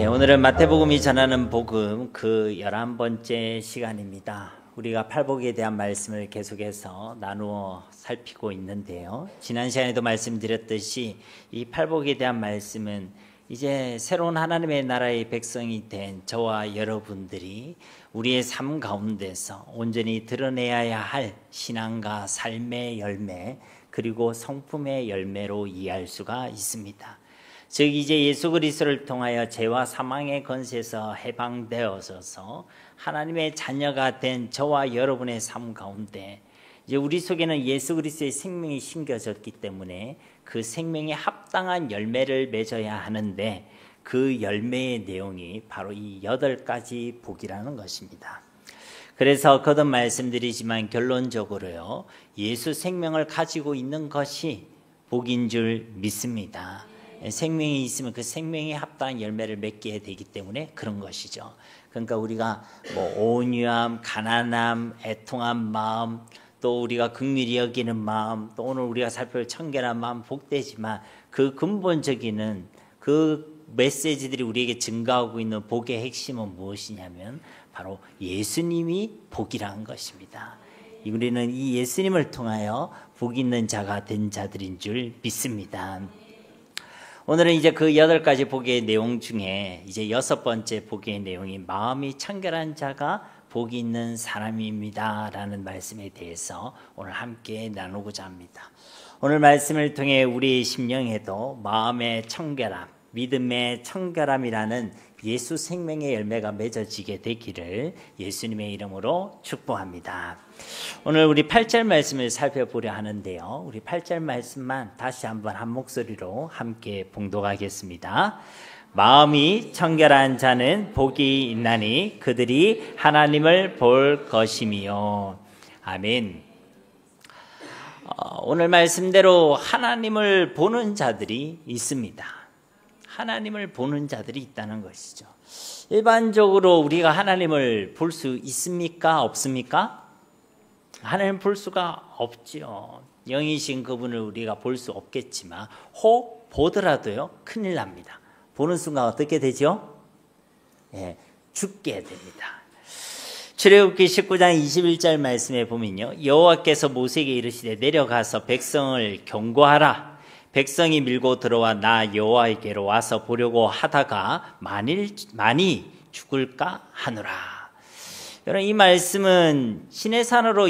오늘은 마태복음이 전하는 복음 그 11번째 시간입니다. 우리가 팔복에 대한 말씀을 계속해서 나누어 살피고 있는데요. 지난 시간에도 말씀드렸듯이 이 팔복에 대한 말씀은 이제 새로운 하나님의 나라의 백성이 된 저와 여러분들이 우리의 삶 가운데서 온전히 드러내야 할 신앙과 삶의 열매 그리고 성품의 열매로 이해할 수가 있습니다. 즉 이제 예수 그리스도를 통하여 죄와 사망의 권세에서 해방되어서 하나님의 자녀가 된 저와 여러분의 삶 가운데 이제 우리 속에는 예수 그리스도의 생명이 심겨졌기 때문에 그 생명에 합당한 열매를 맺어야 하는데 그 열매의 내용이 바로 이 8가지 복이라는 것입니다. 그래서 거듭 말씀드리지만 결론적으로요, 예수 생명을 가지고 있는 것이 복인 줄 믿습니다. 생명이 있으면 그 생명에 합당한 열매를 맺게 되기 때문에 그런 것이죠. 그러니까 우리가 온유함, 가난함, 애통한 마음, 또 우리가 긍휼히 여기는 마음, 또 오늘 우리가 살펴볼 청결한 마음 복되지만 그 근본적인 그 메시지들이 우리에게 증가하고 있는 복의 핵심은 무엇이냐면 바로 예수님이 복이라는 것입니다. 우리는 이 예수님을 통하여 복 있는 자가 된 자들인 줄 믿습니다. 오늘은 이제 그 8가지 복의 내용 중에 이제 6번째 복의 내용이 마음이 청결한 자가 복이 있는 사람입니다 라는 말씀에 대해서 오늘 함께 나누고자 합니다. 오늘 말씀을 통해 우리의 심령에도 마음의 청결함, 믿음의 청결함이라는 예수 생명의 열매가 맺어지게 되기를 예수님의 이름으로 축복합니다. 오늘 우리 8절 말씀을 살펴보려 하는데요. 우리 8절 말씀만 다시 한번 한 목소리로 함께 봉독하겠습니다. 마음이 청결한 자는 복이 있나니 그들이 하나님을 볼 것이미요. 아멘. 오늘 말씀대로 하나님을 보는 자들이 있습니다. 하나님을 보는 자들이 있다는 것이죠. 일반적으로 우리가 하나님을 볼 수 있습니까? 없습니까? 하나님을 볼 수가 없죠. 영이신 그분을 우리가 볼 수 없겠지만 혹 보더라도요 큰일 납니다. 보는 순간 어떻게 되죠? 죽게 됩니다. 출애굽기 19장 21절 말씀에 보면요, 여호와께서 모세에게 이르시되 내려가서 백성을 경고하라. 백성이 밀고 들어와 나 여호와에게로 와서 보려고 하다가 많이 죽을까 하노라. 여러분, 이 말씀은 신의 산으로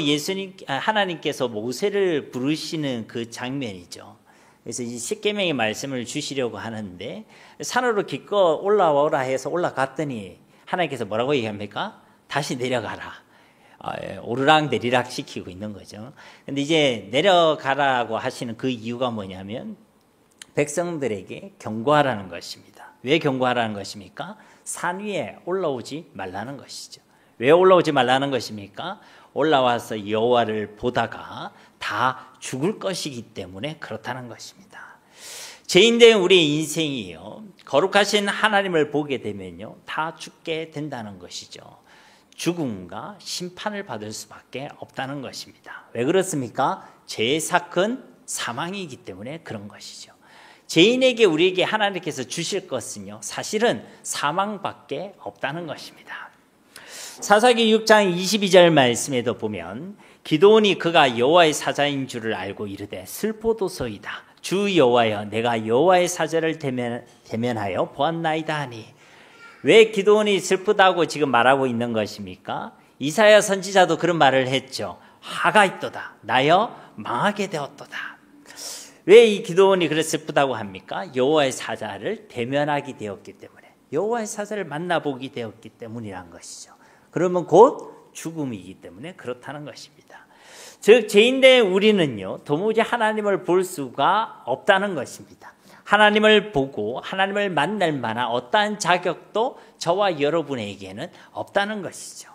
하나님께서 모세를 부르시는 그 장면이죠. 그래서 이 십계명의 말씀을 주시려고 하는데 산으로 기꺼 올라오라 해서 올라갔더니 하나님께서 뭐라고 얘기합니까? 다시 내려가라. 오르락 내리락 시키고 있는 거죠. 근데 이제 내려가라고 하시는 그 이유가 뭐냐면 백성들에게 경고하라는 것입니다. 왜 경고하라는 것입니까? 산 위에 올라오지 말라는 것이죠. 왜 올라오지 말라는 것입니까? 올라와서 여호와를 보다가 다 죽을 것이기 때문에 그렇다는 것입니다. 죄인된 우리의 인생이요, 거룩하신 하나님을 보게 되면요 다 죽게 된다는 것이죠. 죽음과 심판을 받을 수밖에 없다는 것입니다. 왜 그렇습니까? 죄의 사건 사망이기 때문에 그런 것이죠. 죄인에게 우리에게 하나님께서 주실 것은요 사실은 사망밖에 없다는 것입니다. 사사기 6장 22절 말씀에도 보면 기드온이 그가 여호와의 사자인 줄을 알고 이르되 슬포도소이다. 주 여호와여, 내가 여호와의 사자를 대면하여 보았나이다 하니. 왜 기드온이 슬프다고 지금 말하고 있는 것입니까? 이사야 선지자도 그런 말을 했죠. 하가 있도다. 나여 망하게 되었도다. 왜 이 기드온이 그래 슬프다고 합니까? 여호와의 사자를 대면하게 되었기 때문에, 여호와의 사자를 만나보게 되었기 때문이란 것이죠. 그러면 곧 죽음이기 때문에 그렇다는 것입니다. 즉 죄인된 우리는요 도무지 하나님을 볼 수가 없다는 것입니다. 하나님을 보고 하나님을 만날 만한 어떠한 자격도 저와 여러분에게는 없다는 것이죠.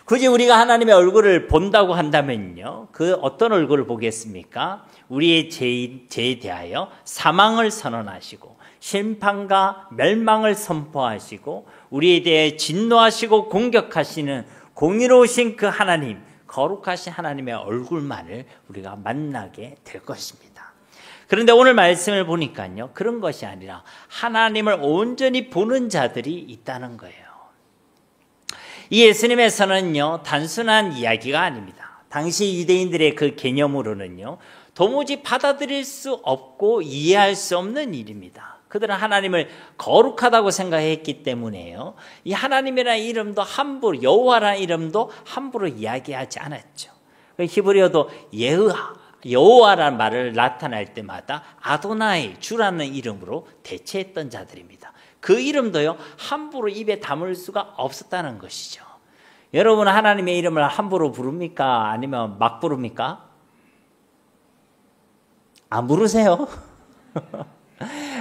굳이 우리가 하나님의 얼굴을 본다고 한다면요, 그 어떤 얼굴을 보겠습니까? 우리의 죄에 대하여 사망을 선언하시고 심판과 멸망을 선포하시고 우리에 대해 진노하시고 공격하시는 공의로우신 그 하나님, 거룩하신 하나님의 얼굴만을 우리가 만나게 될 것입니다. 그런데 오늘 말씀을 보니까요, 그런 것이 아니라 하나님을 온전히 보는 자들이 있다는 거예요. 이 예수님의 선언은요, 단순한 이야기가 아닙니다. 당시 유대인들의 그 개념으로는요, 도무지 받아들일 수 없고 이해할 수 없는 일입니다. 그들은 하나님을 거룩하다고 생각했기 때문에요, 이 하나님이라는 이름도 함부로, 여호와라는 이름도 함부로 이야기하지 않았죠. 히브리어도 여호와라는 말을 나타날 때마다 아도나이, 주라는 이름으로 대체했던 자들입니다. 그 이름도요, 함부로 입에 담을 수가 없었다는 것이죠. 여러분은 하나님의 이름을 함부로 부릅니까? 아니면 막 부릅니까? 안 부르세요?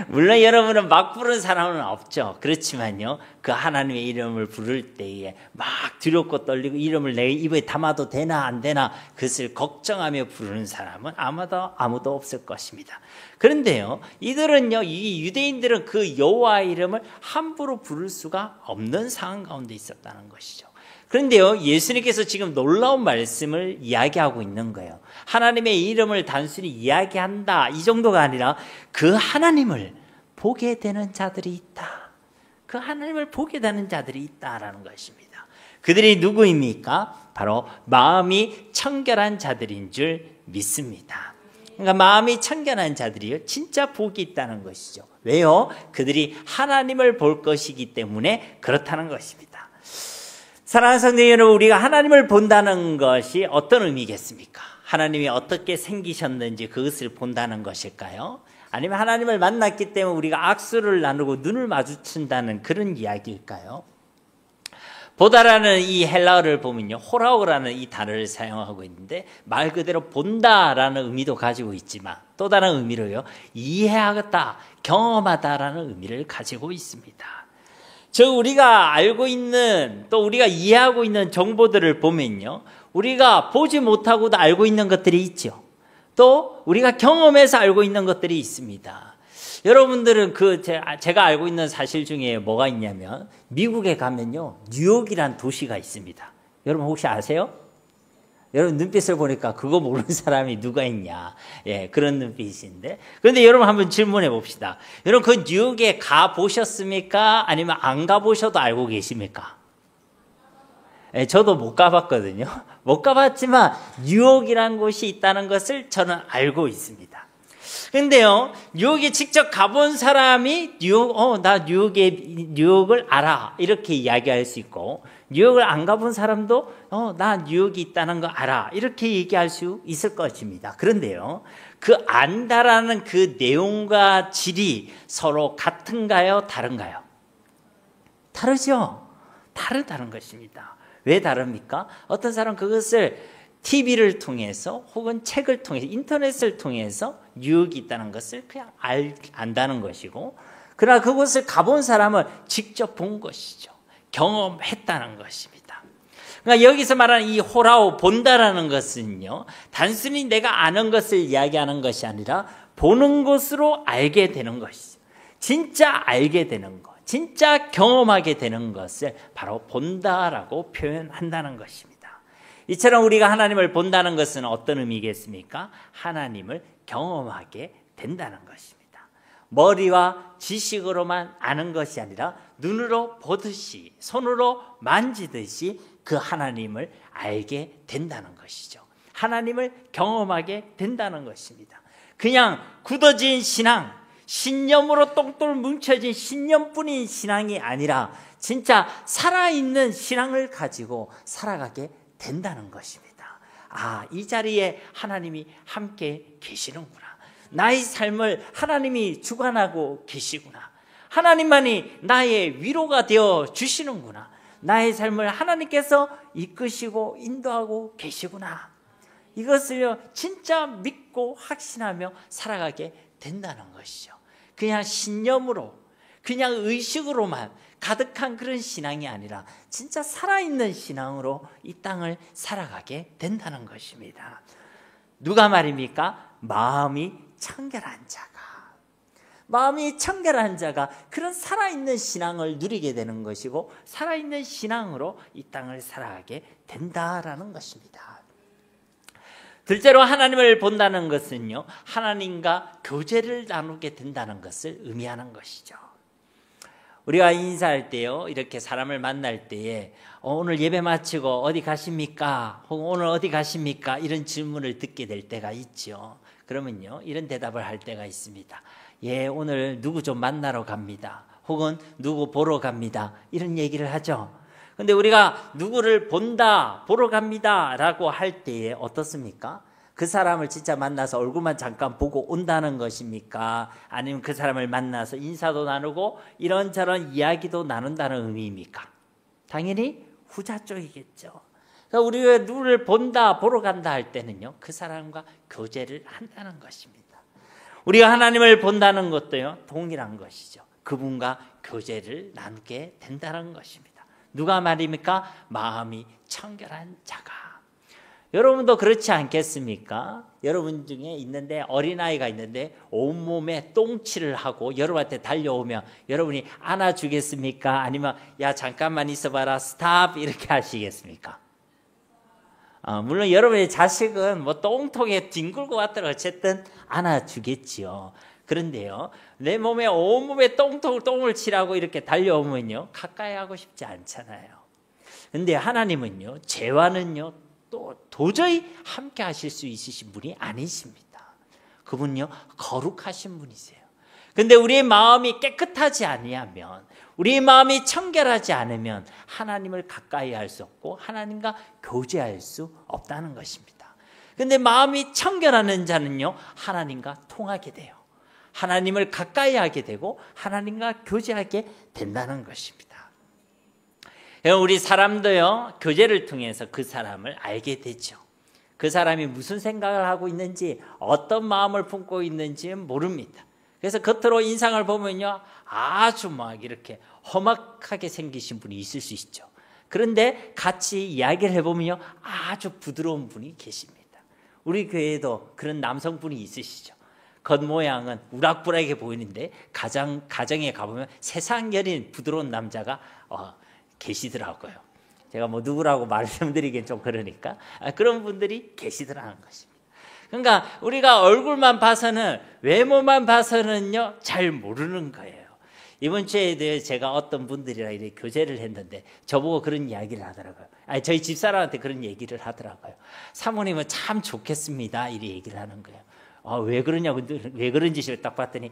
물론 여러분은 막 부르는 사람은 없죠. 그렇지만요, 그 하나님의 이름을 부를 때에 막 두렵고 떨리고 이름을 내 입에 담아도 되나 안 되나 그것을 걱정하며 부르는 사람은 아무도 없을 것입니다. 그런데요, 이들은요, 이 유대인들은 그 여호와 이름을 함부로 부를 수가 없는 상황 가운데 있었다는 것이죠. 그런데요, 예수님께서 지금 놀라운 말씀을 이야기하고 있는 거예요. 하나님의 이름을 단순히 이야기한다, 이 정도가 아니라 그 하나님을 보게 되는 자들이 있다. 그 하나님을 보게 되는 자들이 있다라는 것입니다. 그들이 누구입니까? 바로 마음이 청결한 자들인 줄 믿습니다. 그러니까 마음이 청결한 자들이요, 진짜 복이 있다는 것이죠. 왜요? 그들이 하나님을 볼 것이기 때문에 그렇다는 것입니다. 사랑하는 성도 여러분, 우리가 하나님을 본다는 것이 어떤 의미겠습니까? 하나님이 어떻게 생기셨는지 그것을 본다는 것일까요? 아니면 하나님을 만났기 때문에 우리가 악수를 나누고 눈을 마주친다는 그런 이야기일까요? 보다라는 이 헬라어를 보면요, 호라오라는 이 단어를 사용하고 있는데, 말 그대로 본다라는 의미도 가지고 있지만 또 다른 의미로요, 이해하겠다, 경험하다라는 의미를 가지고 있습니다. 즉 우리가 알고 있는, 또 우리가 이해하고 있는 정보들을 보면요, 우리가 보지 못하고도 알고 있는 것들이 있죠. 또 우리가 경험해서 알고 있는 것들이 있습니다. 여러분들은 제가 알고 있는 사실 중에 뭐가 있냐면, 미국에 가면요, 뉴욕이란 도시가 있습니다. 여러분 혹시 아세요? 여러분 눈빛을 보니까 그거 모르는 사람이 누가 있냐, 그런 눈빛인데, 그런데 여러분 한번 질문해 봅시다. 여러분 그 뉴욕에 가 보셨습니까? 아니면 안 가보셔도 알고 계십니까? 저도 못 가봤거든요. 못 가봤지만 뉴욕이라는 곳이 있다는 것을 저는 알고 있습니다. 근데요, 뉴욕에 직접 가본 사람이 나 뉴욕을 알아, 이렇게 이야기할 수 있고, 뉴욕을 안 가본 사람도 나 뉴욕이 있다는 거 알아, 이렇게 얘기할 수 있을 것입니다. 그런데요, 그 안다라는 그 내용과 질이 서로 같은가요? 다른가요? 다르죠. 다르다는 것입니다. 왜 다릅니까? 어떤 사람은 그것을 TV를 통해서 혹은 책을 통해서, 인터넷을 통해서 뉴욕이 있다는 것을 그냥 안다는 것이고, 그러나 그곳을 가본 사람은 직접 본 것이죠. 경험했다는 것입니다. 그러니까 여기서 말하는 이 호라오, 본다라는 것은요, 단순히 내가 아는 것을 이야기하는 것이 아니라 보는 것으로 알게 되는 것이죠. 진짜 알게 되는 것, 진짜 경험하게 되는 것을 바로 본다라고 표현한다는 것입니다. 이처럼 우리가 하나님을 본다는 것은 어떤 의미겠습니까? 하나님을 경험하게 된다는 것입니다. 머리와 지식으로만 아는 것이 아니라 눈으로 보듯이, 손으로 만지듯이 그 하나님을 알게 된다는 것이죠. 하나님을 경험하게 된다는 것입니다. 그냥 굳어진 신앙, 신념으로 똥똥 뭉쳐진 신념뿐인 신앙이 아니라 진짜 살아있는 신앙을 가지고 살아가게 된다는 것입니다. 아, 이 자리에 하나님이 함께 계시는구나. 나의 삶을 하나님이 주관하고 계시구나. 하나님만이 나의 위로가 되어 주시는구나. 나의 삶을 하나님께서 이끄시고 인도하고 계시구나. 이것을 진짜 믿고 확신하며 살아가게 된다는 것이죠. 그냥 신념으로, 그냥 의식으로만 가득한 그런 신앙이 아니라 진짜 살아있는 신앙으로 이 땅을 살아가게 된다는 것입니다. 누가 말입니까? 마음이 청결한 자가 그런 살아있는 신앙을 누리게 되는 것이고, 살아있는 신앙으로 이 땅을 살아가게 된다라는 것입니다. 둘째로 하나님을 본다는 것은요, 하나님과 교제를 나누게 된다는 것을 의미하는 것이죠. 우리가 인사할 때요, 이렇게 사람을 만날 때에 오늘 예배 마치고 어디 가십니까? 혹은 오늘 어디 가십니까? 이런 질문을 듣게 될 때가 있죠. 그러면요, 이런 대답을 할 때가 있습니다. 예, 오늘 누구 좀 만나러 갑니다. 혹은 누구 보러 갑니다. 이런 얘기를 하죠. 근데 우리가 누구를 본다, 보러 갑니다 라고 할 때에 어떻습니까? 그 사람을 진짜 만나서 얼굴만 잠깐 보고 온다는 것입니까? 아니면 그 사람을 만나서 인사도 나누고 이런저런 이야기도 나눈다는 의미입니까? 당연히 후자 쪽이겠죠. 그러니까 우리가 누구를 본다, 보러 간다 할 때는요, 그 사람과 교제를 한다는 것입니다. 우리가 하나님을 본다는 것도요, 동일한 것이죠. 그분과 교제를 나누게 된다는 것입니다. 누가 말입니까? 마음이 청결한 자가. 여러분도 그렇지 않겠습니까? 여러분 중에 있는데, 어린아이가 있는데 온몸에 똥칠을 하고 여러분한테 달려오면 여러분이 안아주겠습니까? 아니면 야 잠깐만 있어봐라 스탑 이렇게 하시겠습니까? 물론 여러분의 자식은 뭐 똥통에 뒹굴고 왔더라 어쨌든 안아주겠지요. 그런데요, 내 몸에 온몸에 똥을 칠하고 이렇게 달려오면요, 가까이 하고 싶지 않잖아요. 근데 하나님은요, 죄와는요 또 도저히 함께 하실 수 있으신 분이 아니십니다. 그분요, 거룩하신 분이세요. 근데 우리의 마음이 깨끗하지 아니하면, 우리의 마음이 청결하지 않으면 하나님을 가까이 할 수 없고 하나님과 교제할 수 없다는 것입니다. 근데 마음이 청결하는 자는요, 하나님과 통하게 돼요. 하나님을 가까이 하게 되고 하나님과 교제하게 된다는 것입니다. 우리 사람도요, 교제를 통해서 그 사람을 알게 되죠. 그 사람이 무슨 생각을 하고 있는지, 어떤 마음을 품고 있는지는 모릅니다. 그래서 겉으로 인상을 보면요, 아주 막 이렇게 험악하게 생기신 분이 있을 수 있죠. 그런데 같이 이야기를 해보면요, 아주 부드러운 분이 계십니다. 우리 교회에도 그런 남성분이 있으시죠. 겉모양은 우락부락해 보이는데 가정에 가보면 세상 여린 부드러운 남자가 계시더라고요. 제가 뭐 누구라고 말씀드리긴 좀 그러니까 그런 분들이 계시더라는 것입니다. 그러니까 우리가 얼굴만 봐서는, 외모만 봐서는요 잘 모르는 거예요. 이번 주에도 제가 어떤 분들이랑 이렇게 교제를 했는데 저보고 그런 이야기를 하더라고요. 저희 집사람한테 그런 얘기를 하더라고요. 사모님은 참 좋겠습니다 이렇게 얘기를 하는 거예요. 왜 그러냐고, 왜 그런지 딱 봤더니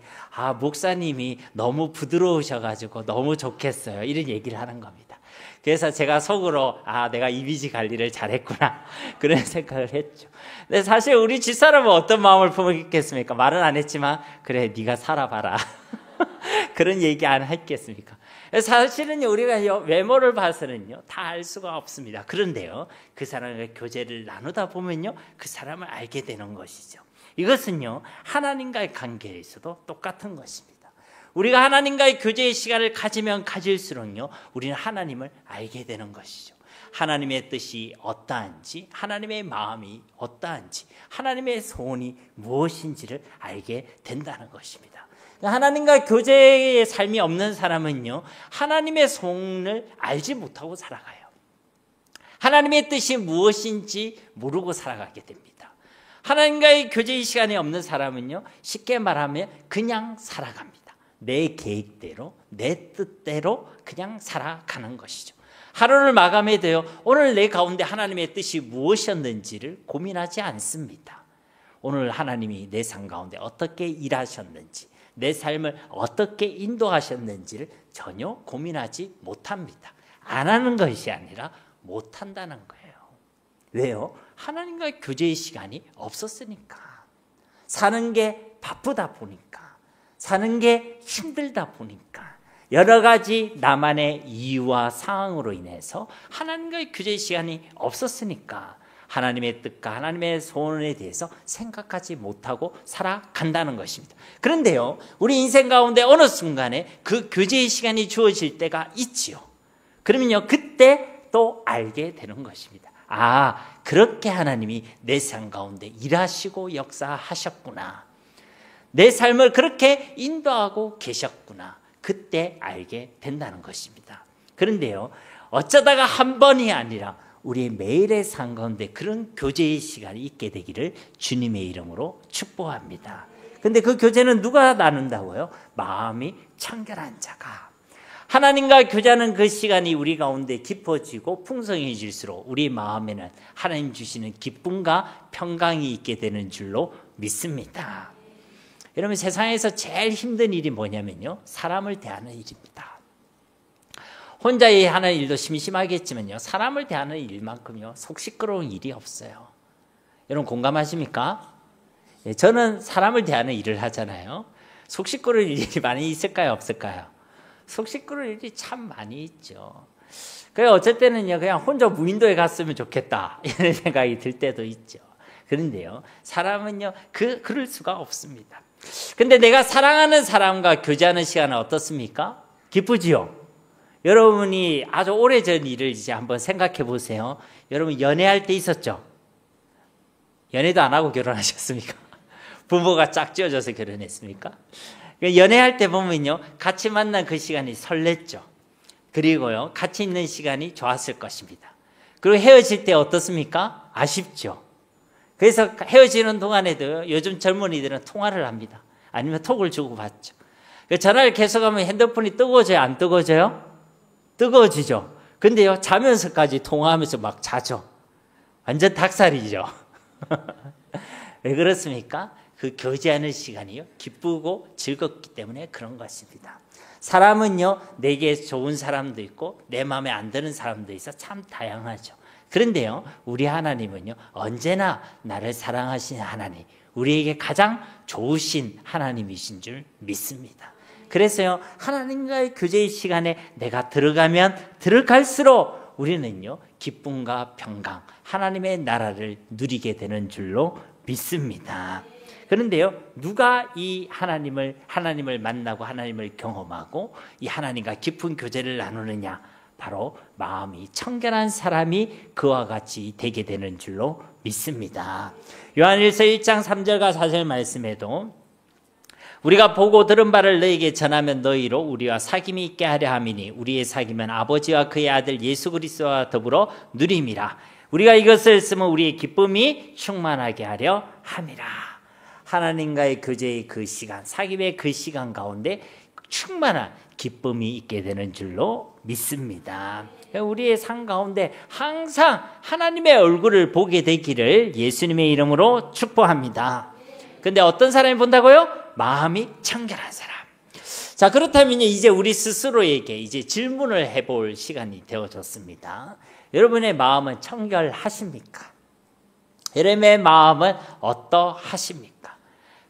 목사님이 너무 부드러우셔가지고 너무 좋겠어요 이런 얘기를 하는 겁니다. 그래서 제가 속으로 내가 이미지 관리를 잘했구나 그런 생각을 했죠. 근데 사실 우리 집사람은 어떤 마음을 품었겠습니까? 말은 안 했지만 그래 네가 살아봐라 그런 얘기 안 했겠습니까? 사실은 우리가 외모를 봐서는요 다 알 수가 없습니다. 그런데요, 그 사람과 교제를 나누다 보면요 그 사람을 알게 되는 것이죠. 이것은요, 하나님과의 관계에서도 똑같은 것입니다. 우리가 하나님과의 교제의 시간을 가지면 가질수록요, 우리는 하나님을 알게 되는 것이죠. 하나님의 뜻이 어떠한지, 하나님의 마음이 어떠한지, 하나님의 소원이 무엇인지를 알게 된다는 것입니다. 하나님과 교제의 삶이 없는 사람은요, 하나님의 소원을 알지 못하고 살아가요. 하나님의 뜻이 무엇인지 모르고 살아가게 됩니다. 하나님과의 교제의 시간이 없는 사람은요, 쉽게 말하면 그냥 살아갑니다. 내 계획대로, 내 뜻대로 그냥 살아가는 것이죠. 하루를 마감해도요, 오늘 내 가운데 하나님의 뜻이 무엇이었는지를 고민하지 않습니다. 오늘 하나님이 내 삶 가운데 어떻게 일하셨는지, 내 삶을 어떻게 인도하셨는지를 전혀 고민하지 못합니다. 안 하는 것이 아니라 못한다는 거예요. 왜요? 하나님과의 교제의 시간이 없었으니까. 사는 게 바쁘다 보니까, 사는 게 힘들다 보니까, 여러 가지 나만의 이유와 상황으로 인해서 하나님과의 교제의 시간이 없었으니까 하나님의 뜻과 하나님의 소원에 대해서 생각하지 못하고 살아간다는 것입니다. 그런데요, 우리 인생 가운데 어느 순간에 그 교제의 시간이 주어질 때가 있지요. 그러면요, 그때 또 알게 되는 것입니다. 그렇게 하나님이 내 삶 가운데 일하시고 역사하셨구나. 내 삶을 그렇게 인도하고 계셨구나. 그때 알게 된다는 것입니다. 그런데요, 어쩌다가 한 번이 아니라 우리의 매일의 삶 가운데 그런 교제의 시간이 있게 되기를 주님의 이름으로 축복합니다. 근데 그 교제는 누가 나눈다고요? 마음이 청결한 자가. 하나님과 교제하는 그 시간이 우리 가운데 깊어지고 풍성해질수록 우리 마음에는 하나님 주시는 기쁨과 평강이 있게 되는 줄로 믿습니다. 여러분, 세상에서 제일 힘든 일이 뭐냐면요, 사람을 대하는 일입니다. 혼자 하는 일도 심심하겠지만요, 사람을 대하는 일만큼요 속 시끄러운 일이 없어요. 여러분 공감하십니까? 저는 사람을 대하는 일을 하잖아요. 속 시끄러운 일이 많이 있을까요, 없을까요? 속 시끄러운 일이 참 많이 있죠. 그래서 어쩔 때는요, 그냥 혼자 무인도에 갔으면 좋겠다 이런 생각이 들 때도 있죠. 그런데요, 사람은요 그럴 수가 없습니다. 근데 내가 사랑하는 사람과 교제하는 시간은 어떻습니까? 기쁘지요? 여러분이 아주 오래전 일을 이제 한번 생각해 보세요. 여러분 연애할 때 있었죠? 연애도 안 하고 결혼하셨습니까? 부모가 짝지어져서 결혼했습니까? 연애할 때 보면요, 같이 만난 그 시간이 설렜죠. 그리고요, 같이 있는 시간이 좋았을 것입니다. 그리고 헤어질 때 어떻습니까? 아쉽죠. 그래서 헤어지는 동안에도 요즘 젊은이들은 통화를 합니다. 아니면 톡을 주고받죠. 전화를 계속하면 핸드폰이 뜨거워져요, 안 뜨거워져요? 뜨거워지죠. 근데요, 자면서까지 통화하면서 막 자죠. 완전 닭살이죠. 왜 그렇습니까? 그 교제하는 시간이요, 기쁘고 즐겁기 때문에 그런 것입니다. 사람은요, 내게 좋은 사람도 있고 내 마음에 안 드는 사람도 있어 참 다양하죠. 그런데요, 우리 하나님은요 언제나 나를 사랑하시는 하나님, 우리에게 가장 좋으신 하나님이신 줄 믿습니다. 그래서요, 하나님과의 교제의 시간에 내가 들어가면 들어갈수록 우리는요 기쁨과 평강, 하나님의 나라를 누리게 되는 줄로 믿습니다. 그런데요, 누가 이 하나님을 만나고 하나님을 경험하고 이 하나님과 깊은 교제를 나누느냐? 바로 마음이 청결한 사람이 그와 같이 되게 되는 줄로 믿습니다. 요한일서 1장 3절과 4절 말씀에도 우리가 보고 들은 바를 너희에게 전하면 너희로 우리와 사귐이 있게 하려 함이니 우리의 사귐은 아버지와 그의 아들 예수 그리스도와 더불어 누림이라. 우리가 이것을 쓰면 우리의 기쁨이 충만하게 하려 함이라. 하나님과의 교제의 그 시간, 사귐의 그 시간 가운데 충만한 기쁨이 있게 되는 줄로 믿습니다. 우리의 삶 가운데 항상 하나님의 얼굴을 보게 되기를 예수님의 이름으로 축복합니다. 근데 어떤 사람이 본다고요? 마음이 청결한 사람. 자, 그렇다면 이제 우리 스스로에게 이제 질문을 해볼 시간이 되어졌습니다. 여러분의 마음은 청결하십니까? 여러분의 마음은 어떠하십니까?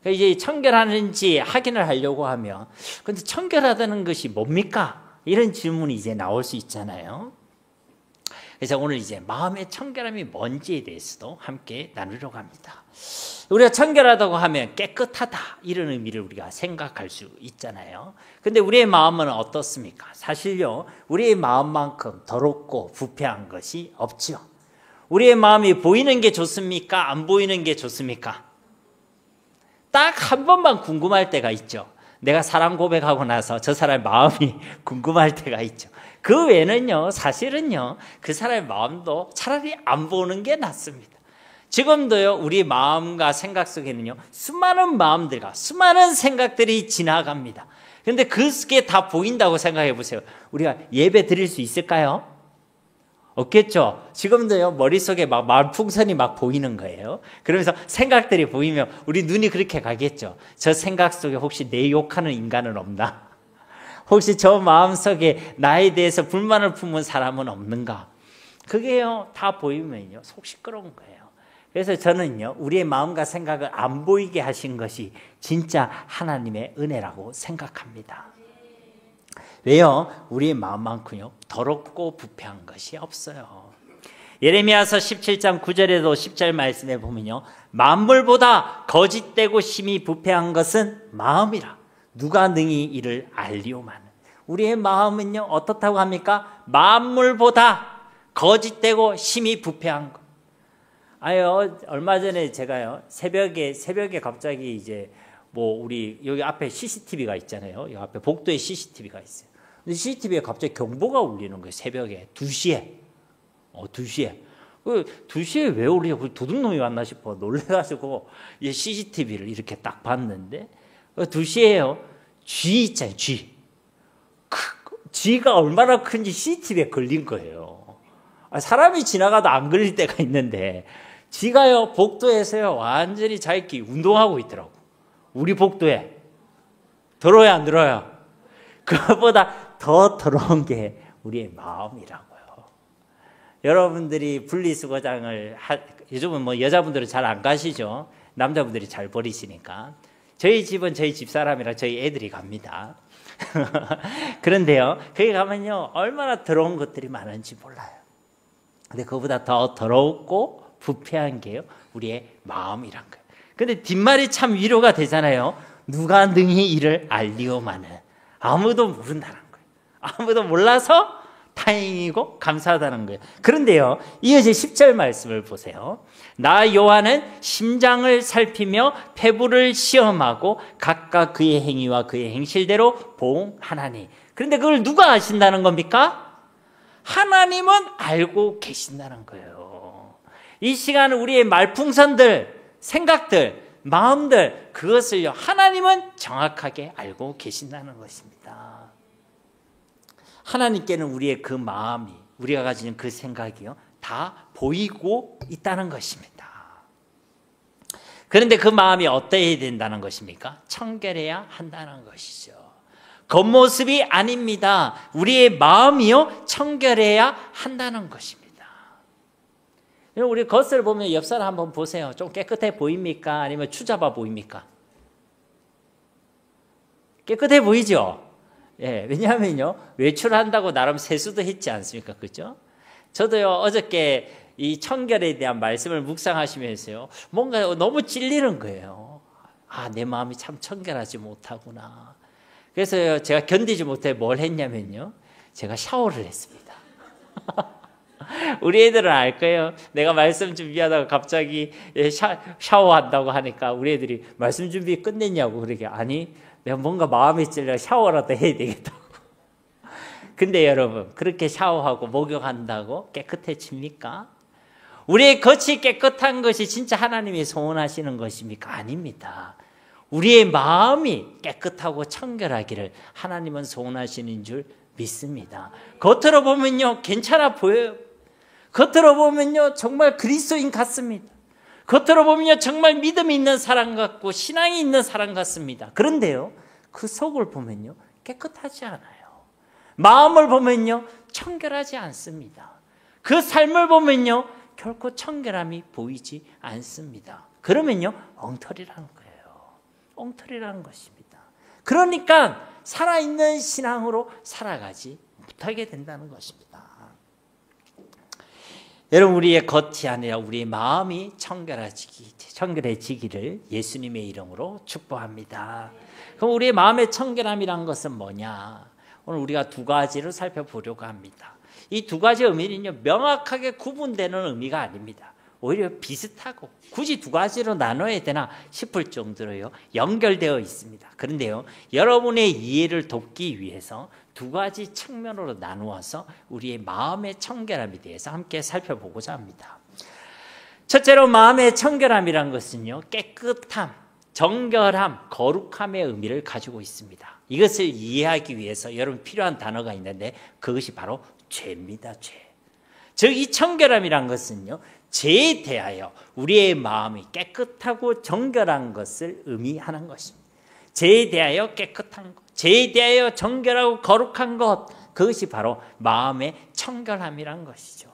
이제 청결하는지 확인을 하려고 하면, 근데 청결하다는 것이 뭡니까? 이런 질문이 이제 나올 수 있잖아요. 그래서 오늘 이제 마음의 청결함이 뭔지에 대해서도 함께 나누려고 합니다. 우리가 청결하다고 하면 깨끗하다 이런 의미를 우리가 생각할 수 있잖아요. 근데 우리의 마음은 어떻습니까? 사실요, 우리의 마음만큼 더럽고 부패한 것이 없죠. 우리의 마음이 보이는 게 좋습니까? 안 보이는 게 좋습니까? 딱 한 번만 궁금할 때가 있죠. 내가 사람 고백하고 나서 저 사람의 마음이 궁금할 때가 있죠. 그 외에는요, 사실은요, 그 사람의 마음도 차라리 안 보는 게 낫습니다. 지금도요, 우리 마음과 생각 속에는요, 수많은 마음들과 수많은 생각들이 지나갑니다. 그런데 그게 다 보인다고 생각해 보세요. 우리가 예배 드릴 수 있을까요? 없겠죠. 지금도요, 머릿속에 막 말풍선이 막 보이는 거예요. 그러면서 생각들이 보이면 우리 눈이 그렇게 가겠죠. 저 생각 속에 혹시 내 욕하는 인간은 없나? 혹시 저 마음속에 나에 대해서 불만을 품은 사람은 없는가? 그게요, 다 보이면요, 속 시끄러운 거예요. 그래서 저는요, 우리의 마음과 생각을 안 보이게 하신 것이 진짜 하나님의 은혜라고 생각합니다. 왜요? 우리의 마음만큼요, 더럽고 부패한 것이 없어요. 예레미야서 17장 9절에도 10절 말씀에 보면요, 만물보다 거짓되고 심히 부패한 것은 마음이라. 누가 능히 이를 알리오마는. 우리의 마음은요, 어떻다고 합니까? 만물보다 거짓되고 심히 부패한 것. 얼마 전에 제가요, 새벽에 갑자기 이제 우리 여기 앞에 CCTV가 있잖아요. 여기 앞에 복도에 CCTV가 있어요. 근데 CCTV에 갑자기 경보가 울리는 거예요. 새벽에 2시에. 2시에. 2시에 왜 우리가 도둑놈이 왔나 싶어 놀래가지고 CCTV를 이렇게 딱 봤는데 2시에요. 쥐 있잖아요. 쥐가 얼마나 큰지 CCTV에 걸린 거예요. 사람이 지나가도 안 걸릴 때가 있는데 쥐가요 복도에서요 완전히 자기끼리 운동하고 있더라고. 우리 복도에. 더러워요 안 더러워요? 그것보다 더 더러운 게 우리의 마음이라고요. 여러분들이 분리수거장을 요즘은 뭐 여자분들은 잘 안 가시죠. 남자분들이 잘 버리시니까. 저희 집은 저희 집사람이랑 저희 애들이 갑니다. 그런데요 거기 가면요 얼마나 더러운 것들이 많은지 몰라요. 근데 그거보다 더 더럽고 부패한 게요 우리의 마음이란 거예요. 근데 뒷말이 참 위로가 되잖아요. 누가 능히 이를 알리오마는. 아무도 모른다는 거예요. 아무도 몰라서 다행이고 감사하다는 거예요. 그런데요 이어진 10절 말씀을 보세요. 나 요한은 심장을 살피며 폐부를 시험하고 각각 그의 행위와 그의 행실대로 보응하나니. 그런데 그걸 누가 아신다는 겁니까? 하나님은 알고 계신다는 거예요. 이 시간은 우리의 말풍선들, 생각들, 마음들, 그것을요 하나님은 정확하게 알고 계신다는 것입니다. 하나님께는 우리의 그 마음이, 우리가 가지는 그 생각이요 다 보이고 있다는 것입니다. 그런데 그 마음이 어떠해야 된다는 것입니까? 청결해야 한다는 것이죠. 겉모습이 아닙니다. 우리의 마음이요 청결해야 한다는 것입니다. 우리 겉을 보면 옆 사람 한번 보세요. 좀 깨끗해 보입니까? 아니면 추잡아 보입니까? 깨끗해 보이죠? 예, 왜냐하면요 외출한다고 나름 세수도 했지 않습니까? 그죠? 저도요 어저께 이 청결에 대한 말씀을 묵상하시면서요 뭔가 너무 찔리는 거예요. 내 마음이 참 청결하지 못하구나. 그래서 제가 견디지 못해 뭘 했냐면요 제가 샤워를 했습니다. 우리 애들은 알 거예요. 내가 말씀 준비하다가 갑자기 샤워한다고 하니까 우리 애들이 말씀 준비 끝냈냐고. 그러게 아니 내가 뭔가 마음이 찔려 샤워라도 해야 되겠다고. 근데 여러분 그렇게 샤워하고 목욕한다고 깨끗해집니까? 우리의 겉이 깨끗한 것이 진짜 하나님이 소원하시는 것입니까? 아닙니다. 우리의 마음이 깨끗하고 청결하기를 하나님은 소원하시는 줄 믿습니다. 겉으로 보면요 괜찮아 보여요. 겉으로 보면요 정말 그리스도인 같습니다. 겉으로 보면요 정말 믿음이 있는 사람 같고 신앙이 있는 사람 같습니다. 그런데요 그 속을 보면요 깨끗하지 않아요. 마음을 보면요 청결하지 않습니다. 그 삶을 보면요 결코 청결함이 보이지 않습니다. 그러면요 엉터리라는 거예요. 엉터리라는 것입니다. 그러니까 살아있는 신앙으로 살아가지 못하게 된다는 것입니다. 여러분 우리의 겉이 아니라 우리의 마음이 청결해지기를 예수님의 이름으로 축복합니다. 그럼 우리의 마음의 청결함이란 것은 뭐냐? 오늘 우리가 두 가지를 살펴보려고 합니다. 이 두 가지 의미는요 명확하게 구분되는 의미가 아닙니다. 오히려 비슷하고 굳이 두 가지로 나눠야 되나 싶을 정도로요 연결되어 있습니다. 그런데요 여러분의 이해를 돕기 위해서 두 가지 측면으로 나누어서 우리의 마음의 청결함에 대해서 함께 살펴보고자 합니다. 첫째로 마음의 청결함이란 것은요 깨끗함, 정결함, 거룩함의 의미를 가지고 있습니다. 이것을 이해하기 위해서 여러분 필요한 단어가 있는데 그것이 바로 죄입니다. 죄. 즉 이 청결함이란 것은요 죄에 대하여 우리의 마음이 깨끗하고 정결한 것을 의미하는 것입니다. 죄에 대하여 깨끗한 것, 죄에 대하여 정결하고 거룩한 것, 그것이 바로 마음의 청결함이란 것이죠.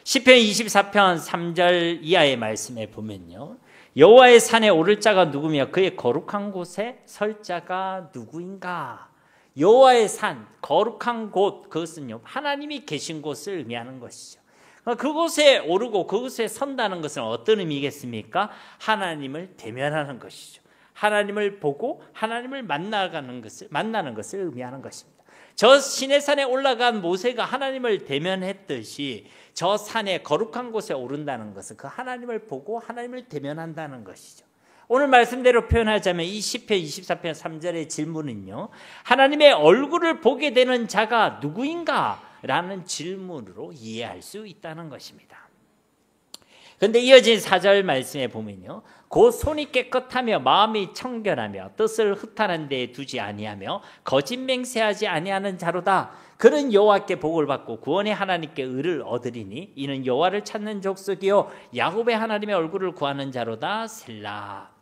시편 24편 3절 이하의 말씀에 보면요 여호와의 산에 오를 자가 누구며 그의 거룩한 곳에 설 자가 누구인가. 여호와의 산, 거룩한 곳, 그것은요 하나님이 계신 곳을 의미하는 것이죠. 그곳에 오르고 그곳에 선다는 것은 어떤 의미겠습니까? 하나님을 대면하는 것이죠. 하나님을 보고 하나님을 만나는 것을 의미하는 것입니다. 저 시내산에 올라간 모세가 하나님을 대면했듯이 저 산에 거룩한 곳에 오른다는 것은 그 하나님을 보고 하나님을 대면한다는 것이죠. 오늘 말씀대로 표현하자면 이 시편 24편 3절의 질문은요 하나님의 얼굴을 보게 되는 자가 누구인가 라는 질문으로 이해할 수 있다는 것입니다. 그런데 이어진 4절 말씀에 보면요, 곧 손이 깨끗하며 마음이 청결하며 뜻을 흩하는 데에 두지 아니하며 거짓 맹세하지 아니하는 자로다. 그는 여호와께 복을 받고 구원의 하나님께 의를 얻으리니 이는 여호와를 찾는 족속이요 야곱의 하나님의 얼굴을 구하는 자로다. 셀라.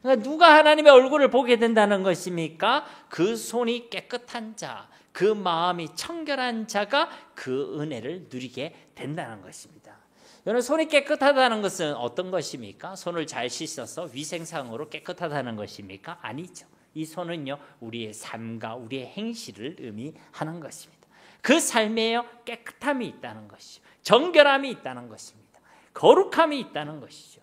그러니까 누가 하나님의 얼굴을 보게 된다는 것입니까? 그 손이 깨끗한 자, 그 마음이 청결한 자가 그 은혜를 누리게 된다는 것입니다. 여러분, 손이 깨끗하다는 것은 어떤 것입니까? 손을 잘 씻어서 위생상으로 깨끗하다는 것입니까? 아니죠. 이 손은요, 우리의 삶과 우리의 행실을 의미하는 것입니다. 그 삶에요, 깨끗함이 있다는 것이죠. 정결함이 있다는 것입니다. 거룩함이 있다는 것이죠.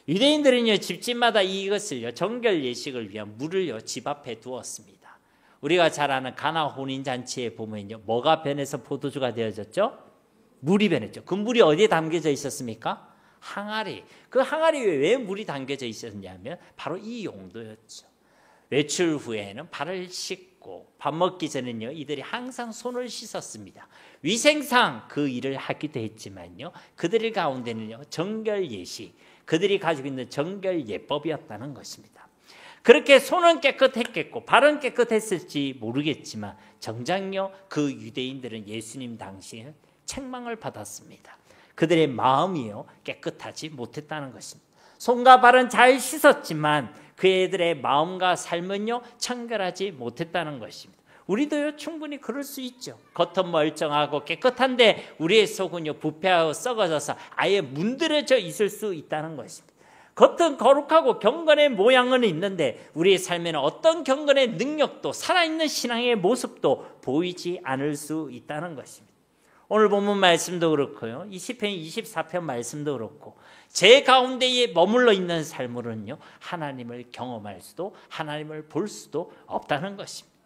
유대인들은요, 집집마다 이것을요, 정결 예식을 위한 물을요, 집 앞에 두었습니다. 우리가 잘 아는 가나 혼인잔치에 보면요, 뭐가 변해서 포도주가 되어졌죠? 물이 변했죠. 그 물이 어디에 담겨져 있었습니까? 항아리. 그 항아리에 왜 물이 담겨져 있었냐면 바로 이 용도였죠. 외출 후에는 발을 씻고 밥 먹기 전에는요, 이들이 항상 손을 씻었습니다. 위생상 그 일을 하기도 했지만요, 그들 가운데는요, 정결 예식, 그들이 가지고 있는 정결 예법이었다는 것입니다. 그렇게 손은 깨끗했겠고 발은 깨끗했을지 모르겠지만 정작요, 그 유대인들은 예수님 당시에 책망을 받았습니다. 그들의 마음이요, 깨끗하지 못했다는 것입니다. 손과 발은 잘 씻었지만 그들의 마음과 삶은요, 청결하지 못했다는 것입니다. 우리도요, 충분히 그럴 수 있죠. 겉은 멀쩡하고 깨끗한데 우리의 속은요, 부패하고 썩어져서 아예 문드러져 있을 수 있다는 것입니다. 겉은 거룩하고 경건의 모양은 있는데 우리의 삶에는 어떤 경건의 능력도 살아있는 신앙의 모습도 보이지 않을 수 있다는 것입니다. 오늘 본문 말씀도 그렇고요, 이 시편 24편 말씀도 그렇고, 제 가운데에 머물러 있는 삶으로는요, 하나님을 경험할 수도 하나님을 볼 수도 없다는 것입니다.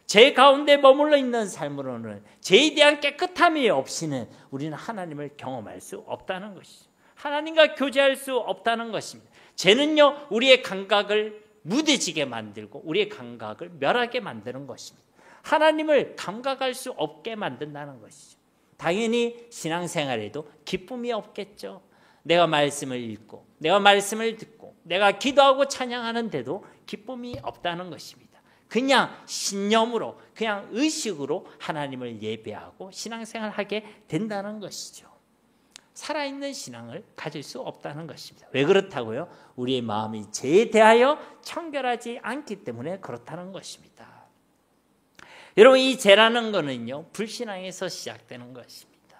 제 가운데 머물러 있는 삶으로는 제에 대한 깨끗함이 없이는 우리는 하나님을 경험할 수 없다는 것이죠. 하나님과 교제할 수 없다는 것입니다. 죄는요, 우리의 감각을 무뎌지게 만들고 우리의 감각을 멸하게 만드는 것입니다. 하나님을 감각할 수 없게 만든다는 것이죠. 당연히 신앙생활에도 기쁨이 없겠죠. 내가 말씀을 읽고 내가 말씀을 듣고 내가 기도하고 찬양하는데도 기쁨이 없다는 것입니다. 그냥 신념으로, 그냥 의식으로 하나님을 예배하고 신앙생활하게 된다는 것이죠. 살아있는 신앙을 가질 수 없다는 것입니다. 왜 그렇다고요? 우리의 마음이 죄에 대하여 청결하지 않기 때문에 그렇다는 것입니다. 여러분, 이 죄라는 거는요, 불신앙에서 시작되는 것입니다.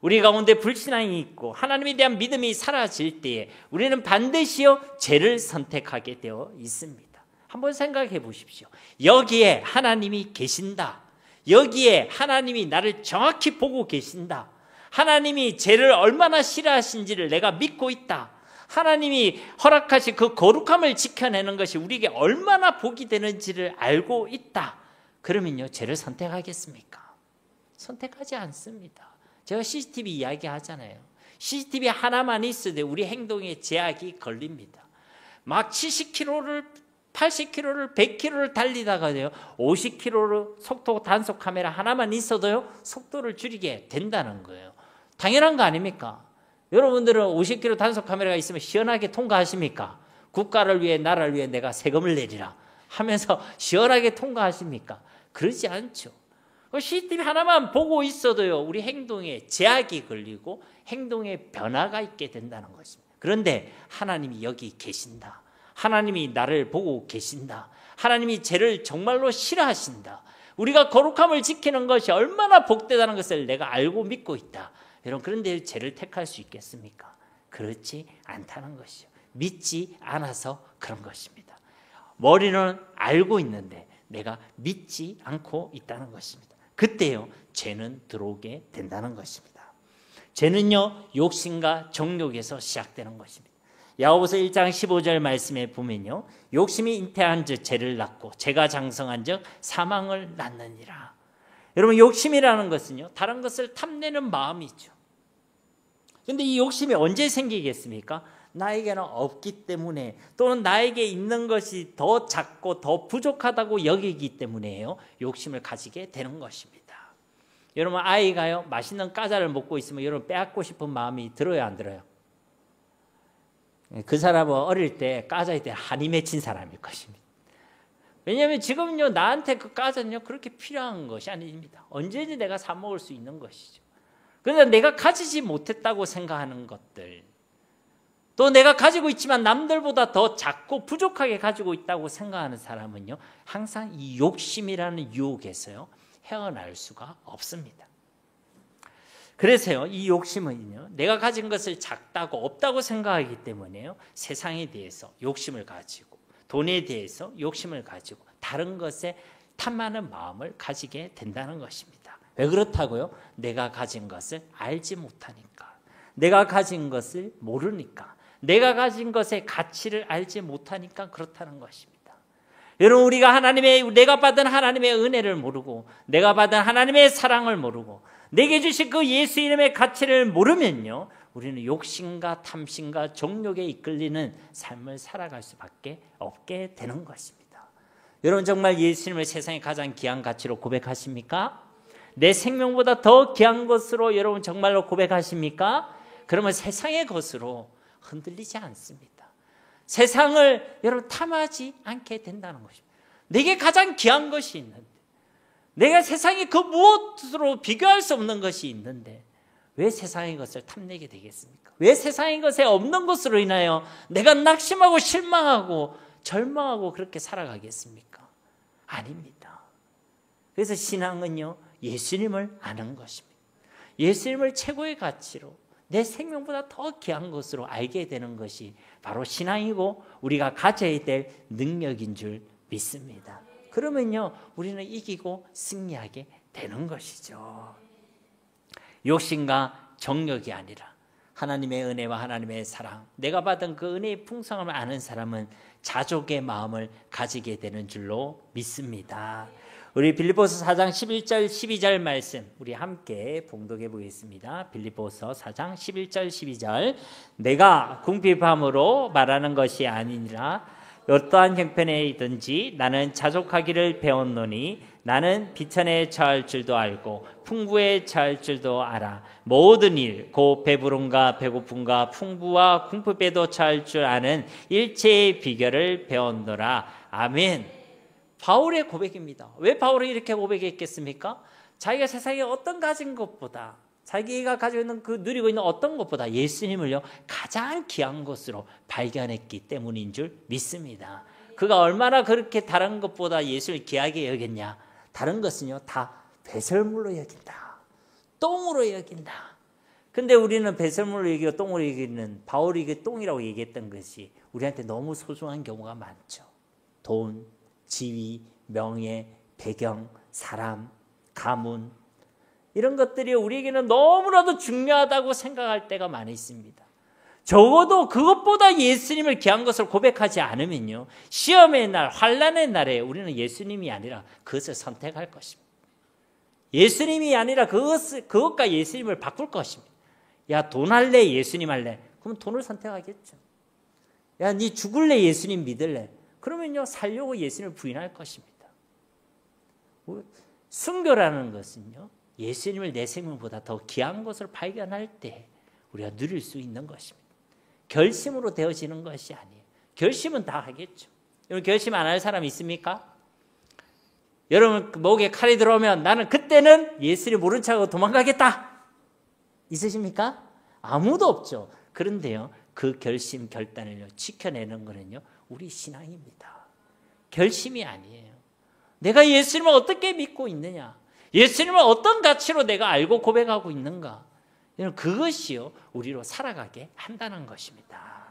우리 가운데 불신앙이 있고 하나님에 대한 믿음이 사라질 때에 우리는 반드시요, 죄를 선택하게 되어 있습니다. 한번 생각해 보십시오. 여기에 하나님이 계신다. 여기에 하나님이 나를 정확히 보고 계신다. 하나님이 죄를 얼마나 싫어하신지를 내가 믿고 있다. 하나님이 허락하신 그 거룩함을 지켜내는 것이 우리에게 얼마나 복이 되는지를 알고 있다. 그러면요, 죄를 선택하겠습니까? 선택하지 않습니다. 제가 CCTV 이야기하잖아요. CCTV 하나만 있어도 우리 행동에 제약이 걸립니다. 막 70km를 80km를 100km를 달리다가요, 50km로 속도 단속 카메라 하나만 있어도요, 속도를 줄이게 된다는 거예요. 당연한 거 아닙니까? 여러분들은 50km 단속 카메라가 있으면 시원하게 통과하십니까? 국가를 위해, 나라를 위해 내가 세금을 내리라 하면서 시원하게 통과하십니까? 그러지 않죠. CCTV 하나만 보고 있어도요, 우리 행동에 제약이 걸리고 행동에 변화가 있게 된다는 것입니다. 그런데 하나님이 여기 계신다. 하나님이 나를 보고 계신다. 하나님이 죄를 정말로 싫어하신다. 우리가 거룩함을 지키는 것이 얼마나 복되다는 것을 내가 알고 믿고 있다. 여러분, 그런데 죄를 택할 수 있겠습니까? 그렇지 않다는 것이죠. 믿지 않아서 그런 것입니다. 머리는 알고 있는데 내가 믿지 않고 있다는 것입니다. 그때요, 죄는 들어오게 된다는 것입니다. 죄는요, 욕심과 정욕에서 시작되는 것입니다. 야고보서 1장 15절 말씀에 보면요, 욕심이 잉태한 즉 죄를 낳고 죄가 장성한 즉 사망을 낳느니라. 여러분, 욕심이라는 것은요, 다른 것을 탐내는 마음이죠. 그런데 이 욕심이 언제 생기겠습니까? 나에게는 없기 때문에, 또는 나에게 있는 것이 더 작고 더 부족하다고 여기기 때문에요, 욕심을 가지게 되는 것입니다. 여러분 아이가요 맛있는 과자를 먹고 있으면 여러분 빼앗고 싶은 마음이 들어요 안 들어요? 그 사람은 어릴 때 과자에 대해 한이 맺힌 사람일 것입니다. 왜냐하면 지금요 나한테 그 과자는요 그렇게 필요한 것이 아닙니다. 언제든지 내가 사 먹을 수 있는 것이죠. 그런데 내가 가지지 못했다고 생각하는 것들, 또 내가 가지고 있지만 남들보다 더 작고 부족하게 가지고 있다고 생각하는 사람은요 항상 이 욕심이라는 유혹에서요 헤어날 수가 없습니다. 그래서요 이 욕심은요 내가 가진 것을 작다고 없다고 생각하기 때문에요 세상에 대해서 욕심을 가지고 돈에 대해서 욕심을 가지고 다른 것에 탐하는 마음을 가지게 된다는 것입니다. 왜 그렇다고요? 내가 가진 것을 알지 못하니까, 내가 가진 것을 모르니까, 내가 가진 것의 가치를 알지 못하니까 그렇다는 것입니다. 여러분 우리가 내가 받은 하나님의 은혜를 모르고 내가 받은 하나님의 사랑을 모르고 내게 주신 그 예수 이름의 가치를 모르면요 우리는 욕심과 탐심과 정욕에 이끌리는 삶을 살아갈 수밖에 없게 되는 것입니다. 여러분 정말 예수님을 세상의 가장 귀한 가치로 고백하십니까? 내 생명보다 더 귀한 것으로 여러분 정말로 고백하십니까? 그러면 세상의 것으로 흔들리지 않습니다. 세상을 여러분 탐하지 않게 된다는 것입니다. 내게 가장 귀한 것이 있는데, 내가 세상에 그 무엇으로 비교할 수 없는 것이 있는데 왜 세상의 것을 탐내게 되겠습니까? 왜 세상의 것에 없는 것으로 인하여 내가 낙심하고 실망하고 절망하고 그렇게 살아가겠습니까? 아닙니다. 그래서 신앙은요 예수님을 아는 것입니다. 예수님을 최고의 가치로 내 생명보다 더 귀한 것으로 알게 되는 것이 바로 신앙이고 우리가 가져야 될 능력인 줄 믿습니다. 그러면요 우리는 이기고 승리하게 되는 것이죠. 욕심과 정욕이 아니라 하나님의 은혜와 하나님의 사랑, 내가 받은 그 은혜의 풍성함을 아는 사람은 자족의 마음을 가지게 되는 줄로 믿습니다. 우리 빌립보서 4장 11절 12절 말씀 우리 함께 봉독해 보겠습니다. 빌립보서 4장 11절 12절 내가 궁핍함으로 말하는 것이 아니니라 어떠한 형편에든지 나는 자족하기를 배웠노니 나는 비천에 처할 줄도 알고 풍부에 처할 줄도 알아 모든 일 곧 배부름과 배고픔과 풍부와 궁핍에도 처할 줄 아는 일체의 비결을 배웠노라. 아멘. 바울의 고백입니다. 왜 바울이 이렇게 고백했겠습니까? 자기가 세상에 어떤 가진 것보다 자기가 가지고 있는 그 누리고 있는 어떤 것보다 예수님을요 가장 귀한 것으로 발견했기 때문인 줄 믿습니다. 그가 얼마나 그렇게 다른 것보다 예수를 귀하게 여겼냐? 다른 것은요 다 배설물로 여긴다, 똥으로 여긴다. 근데 우리는 배설물로 여기고 똥으로 여기는 바울이 그 똥이라고 얘기했던 것이 우리한테 너무 소중한 경우가 많죠. 돈, 지위, 명예, 배경, 사람, 가문 이런 것들이 우리에게는 너무나도 중요하다고 생각할 때가 많이 있습니다. 적어도 그것보다 예수님을 귀한 것을 고백하지 않으면요 시험의 날, 환난의 날에 우리는 예수님이 아니라 그것을 선택할 것입니다. 예수님이 아니라 그것과 예수님을 바꿀 것입니다. 야, 돈 할래? 예수님 할래? 그럼 돈을 선택하겠죠. 야, 네 죽을래? 예수님 믿을래? 그러면요 살려고 예수님을 부인할 것입니다. 순교라는 것은요 예수님을 내 생명보다 더 귀한 것을 발견할 때 우리가 누릴 수 있는 것입니다. 결심으로 되어지는 것이 아니에요. 결심은 다 하겠죠. 여러분 결심 안 할 사람 있습니까? 여러분 목에 칼이 들어오면 나는 그때는 예수를 모른 척하고 도망가겠다 있으십니까? 아무도 없죠. 그런데요 그 결심 결단을 지켜내는 것은요 우리 신앙입니다. 결심이 아니에요. 내가 예수님을 어떻게 믿고 있느냐, 예수님을 어떤 가치로 내가 알고 고백하고 있는가, 그것이요 우리로 살아가게 한다는 것입니다.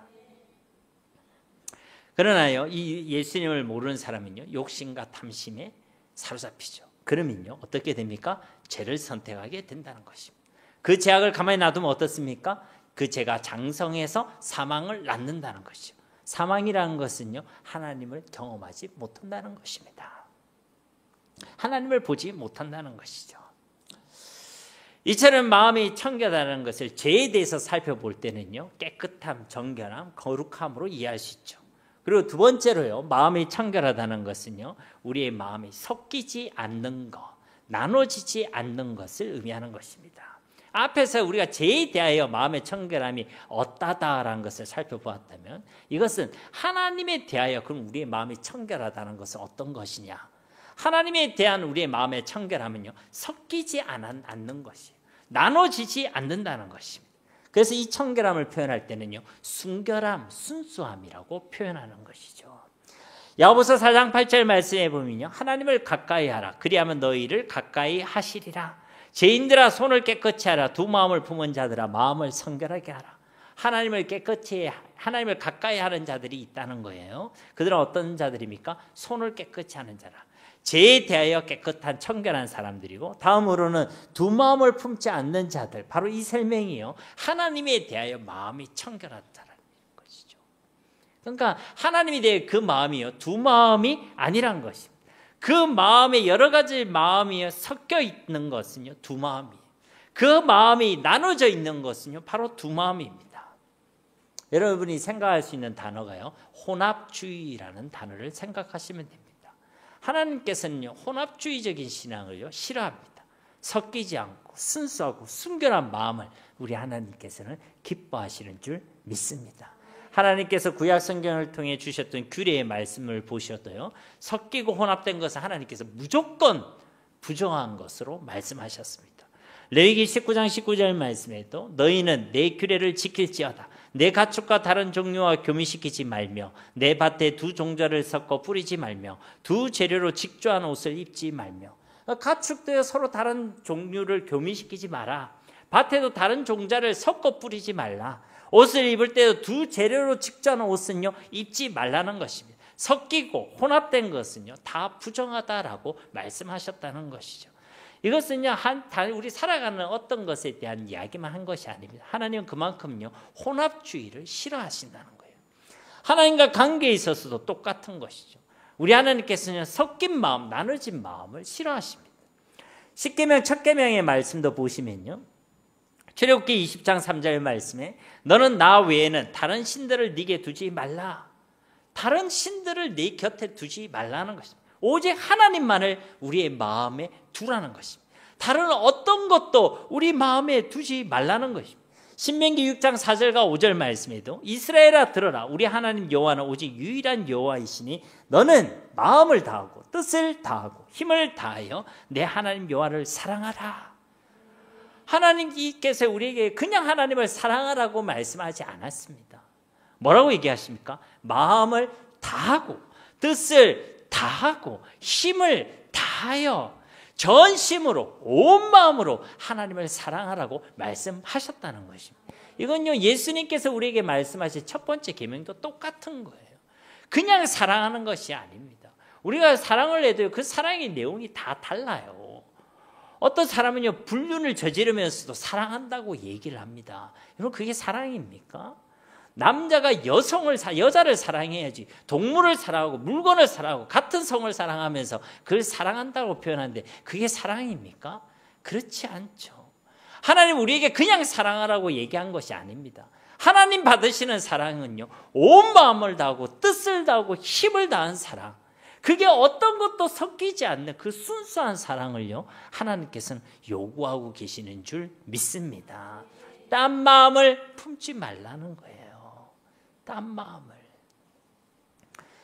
그러나요 이 예수님을 모르는 사람은요 욕심과 탐심에 사로잡히죠. 그러면요 어떻게 됩니까? 죄를 선택하게 된다는 것입니다. 그 죄악을 가만히 놔두면 어떻습니까? 그 죄가 장성해서 사망을 낳는다는 것이죠. 사망이라는 것은요 하나님을 경험하지 못한다는 것입니다. 하나님을 보지 못한다는 것이죠. 이처럼 마음이 청결하다는 것을 죄에 대해서 살펴볼 때는요 깨끗함, 정결함, 거룩함으로 이해할 수 있죠. 그리고 두 번째로요 마음이 청결하다는 것은요 우리의 마음이 섞이지 않는 것, 나눠지지 않는 것을 의미하는 것입니다. 앞에서 우리가 죄에 대하여 마음의 청결함이 어떠다라는 것을 살펴보았다면 이것은 하나님에 대하여 그럼 우리의 마음이 청결하다는 것은 어떤 것이냐? 하나님에 대한 우리의 마음의 청결함은요, 섞이지 않는 것이에요. 나눠지지 않는다는 것입니다. 그래서 이 청결함을 표현할 때는요, 순결함, 순수함이라고 표현하는 것이죠. 야고보서 4장 8절 말씀에 보면요, 하나님을 가까이 하라. 그리하면 너희를 가까이 하시리라. 죄인들아 손을 깨끗이 하라. 두 마음을 품은 자들아 마음을 성결하게 하라. 하나님을 가까이 하는 자들이 있다는 거예요. 그들은 어떤 자들입니까? 손을 깨끗이 하는 자라. 죄에 대하여 깨끗한 청결한 사람들이고, 다음으로는 두 마음을 품지 않는 자들, 바로 이 설명이요, 하나님에 대하여 마음이 청결한 자라는 것이죠. 그러니까 하나님에 대해 그 마음이요, 두 마음이 아니란 것입니다. 그 마음에 여러 가지 마음이 섞여 있는 것은요, 두 마음이에요. 그 마음이 나눠져 있는 것은요, 바로 두 마음입니다. 여러분이 생각할 수 있는 단어가요, 혼합주의라는 단어를 생각하시면 됩니다. 하나님께서는요, 혼합주의적인 신앙을요, 싫어합니다. 섞이지 않고 순수하고 순결한 마음을 우리 하나님께서는 기뻐하시는 줄 믿습니다. 하나님께서 구약 성경을 통해 주셨던 규례의 말씀을 보셔도요, 섞이고 혼합된 것은 하나님께서 무조건 부정한 것으로 말씀하셨습니다. 레위기 19장 19절 말씀에도 너희는 내 규례를 지킬지어다. 내 가축과 다른 종류와 교미시키지 말며 내 밭에 두 종자를 섞어 뿌리지 말며 두 재료로 직조한 옷을 입지 말며. 가축도 서로 다른 종류를 교미시키지 마라. 밭에도 다른 종자를 섞어 뿌리지 말라. 옷을 입을 때도 두 재료로 직조한 옷은요, 입지 말라는 것입니다. 섞이고 혼합된 것은요, 다 부정하다라고 말씀하셨다는 것이죠. 이것은요, 우리 살아가는 어떤 것에 대한 이야기만 한 것이 아닙니다. 하나님은 그만큼요, 혼합주의를 싫어하신다는 거예요. 하나님과 관계에 있어서도 똑같은 것이죠. 우리 하나님께서는 섞인 마음, 나눠진 마음을 싫어하십니다. 십계명 첫 계명의 말씀도 보시면요, 출애굽기 20장 3절 말씀에 너는 나 외에는 다른 신들을 네게 두지 말라. 다른 신들을 네 곁에 두지 말라는 것입니다. 오직 하나님만을 우리의 마음에 두라는 것입니다. 다른 어떤 것도 우리 마음에 두지 말라는 것입니다. 신명기 6장 4절과 5절 말씀에도 이스라엘아 들어라. 우리 하나님 여호와는 오직 유일한 여호와이시니 너는 마음을 다하고 뜻을 다하고 힘을 다하여 내 하나님 여호와를 사랑하라. 하나님께서 우리에게 그냥 하나님을 사랑하라고 말씀하지 않았습니다. 뭐라고 얘기하십니까? 마음을 다하고 뜻을 다하고 힘을 다하여 전심으로 온 마음으로 하나님을 사랑하라고 말씀하셨다는 것입니다. 이건요, 예수님께서 우리에게 말씀하신 첫 번째 계명도 똑같은 거예요. 그냥 사랑하는 것이 아닙니다. 우리가 사랑을 해도 그 사랑의 내용이 다 달라요. 어떤 사람은요, 불륜을 저지르면서도 사랑한다고 얘기를 합니다. 여러분, 그게 사랑입니까? 남자가 여자를 사랑해야지. 동물을 사랑하고 물건을 사랑하고 같은 성을 사랑하면서 그걸 사랑한다고 표현하는데 그게 사랑입니까? 그렇지 않죠. 하나님 우리에게 그냥 사랑하라고 얘기한 것이 아닙니다. 하나님 받으시는 사랑은요, 온 마음을 다하고 뜻을 다하고 힘을 다한 사랑, 그게 어떤 것도 섞이지 않는 그 순수한 사랑을요, 하나님께서는 요구하고 계시는 줄 믿습니다. 딴 마음을 품지 말라는 거예요. 딴 마음을.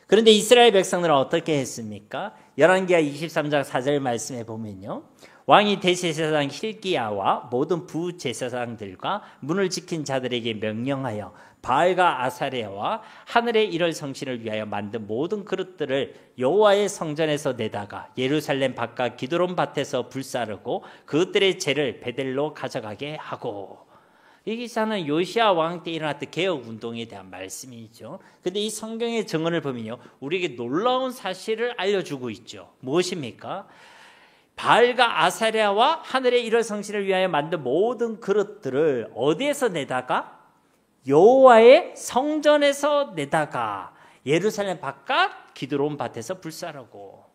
그런데 이스라엘 백성들은 어떻게 했습니까? 열왕기하 23장 4절 말씀에 보면요, 왕이 대제사장 hil기야와 모든 부제사장들과 문을 지킨 자들에게 명령하여 바알과 아사레와 하늘의 일월 성신을 위하여 만든 모든 그릇들을 여호와의 성전에서 내다가 예루살렘 바깥 기드론 밭에서 불사르고 그것들의 재를 베델로 가져가게 하고. 이 기사는 요시야 왕 때 일어났던 개혁 운동에 대한 말씀이죠. 그런데 이 성경의 증언을 보면요, 우리에게 놀라운 사실을 알려주고 있죠. 무엇입니까? 바알과 아사랴와 하늘의 일월 성신을 위하여 만든 모든 그릇들을 어디에서 내다가? 여호와의 성전에서 내다가 예루살렘 바깥 기드론 밭에서 불사르고.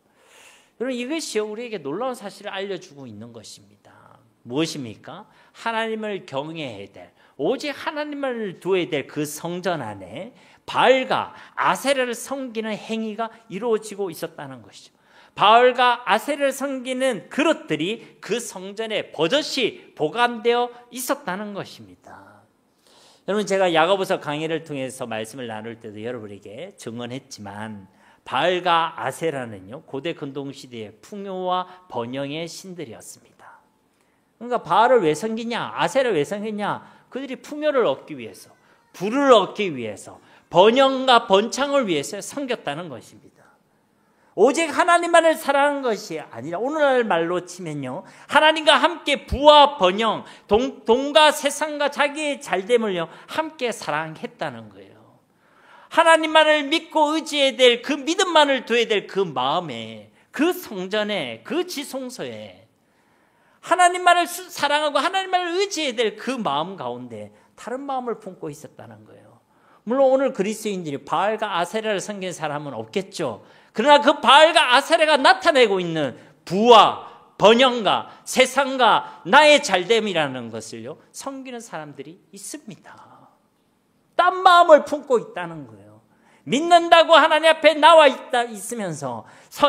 여러분, 이것이 우리에게 놀라운 사실을 알려주고 있는 것입니다. 무엇입니까? 하나님을 경외해야 될, 오직 하나님을 두어야 될 그 성전 안에 바알과 아세라를 섬기는 행위가 이루어지고 있었다는 것이죠. 바알과 아세라를 섬기는 그릇들이 그 성전에 버젓이 보관되어 있었다는 것입니다. 여러분, 제가 야고보서 강의를 통해서 말씀을 나눌 때도 여러분에게 증언했지만 바알과 아세라는요, 고대 근동시대의 풍요와 번영의 신들이었습니다. 그러니까 바알을 왜 섬기냐, 아세라를 왜 섬기냐, 그들이 풍요를 얻기 위해서, 부를 얻기 위해서, 번영과 번창을 위해서 섬겼다는 것입니다. 오직 하나님만을 사랑하는 것이 아니라 오늘날 말로 치면요, 하나님과 함께 부와 번영, 돈과 세상과 자기의 잘됨을요 함께 사랑했다는 거예요. 하나님만을 믿고 의지해야 될 그 믿음만을 둬야 될 그 마음에, 그 성전에, 그 지성소에 하나님만을 사랑하고 하나님만을 의지해야 될 그 마음 가운데 다른 마음을 품고 있었다는 거예요. 물론 오늘 그리스도인들이 바알과 아세라를 섬기는 사람은 없겠죠. 그러나 그 바알과 아세라가 나타내고 있는 부와 번영과 세상과 나의 잘됨이라는 것을요 섬기는 사람들이 있습니다. 딴 마음을 품고 있다는 거예요. 믿는다고 하나님 앞에 나와 있으면서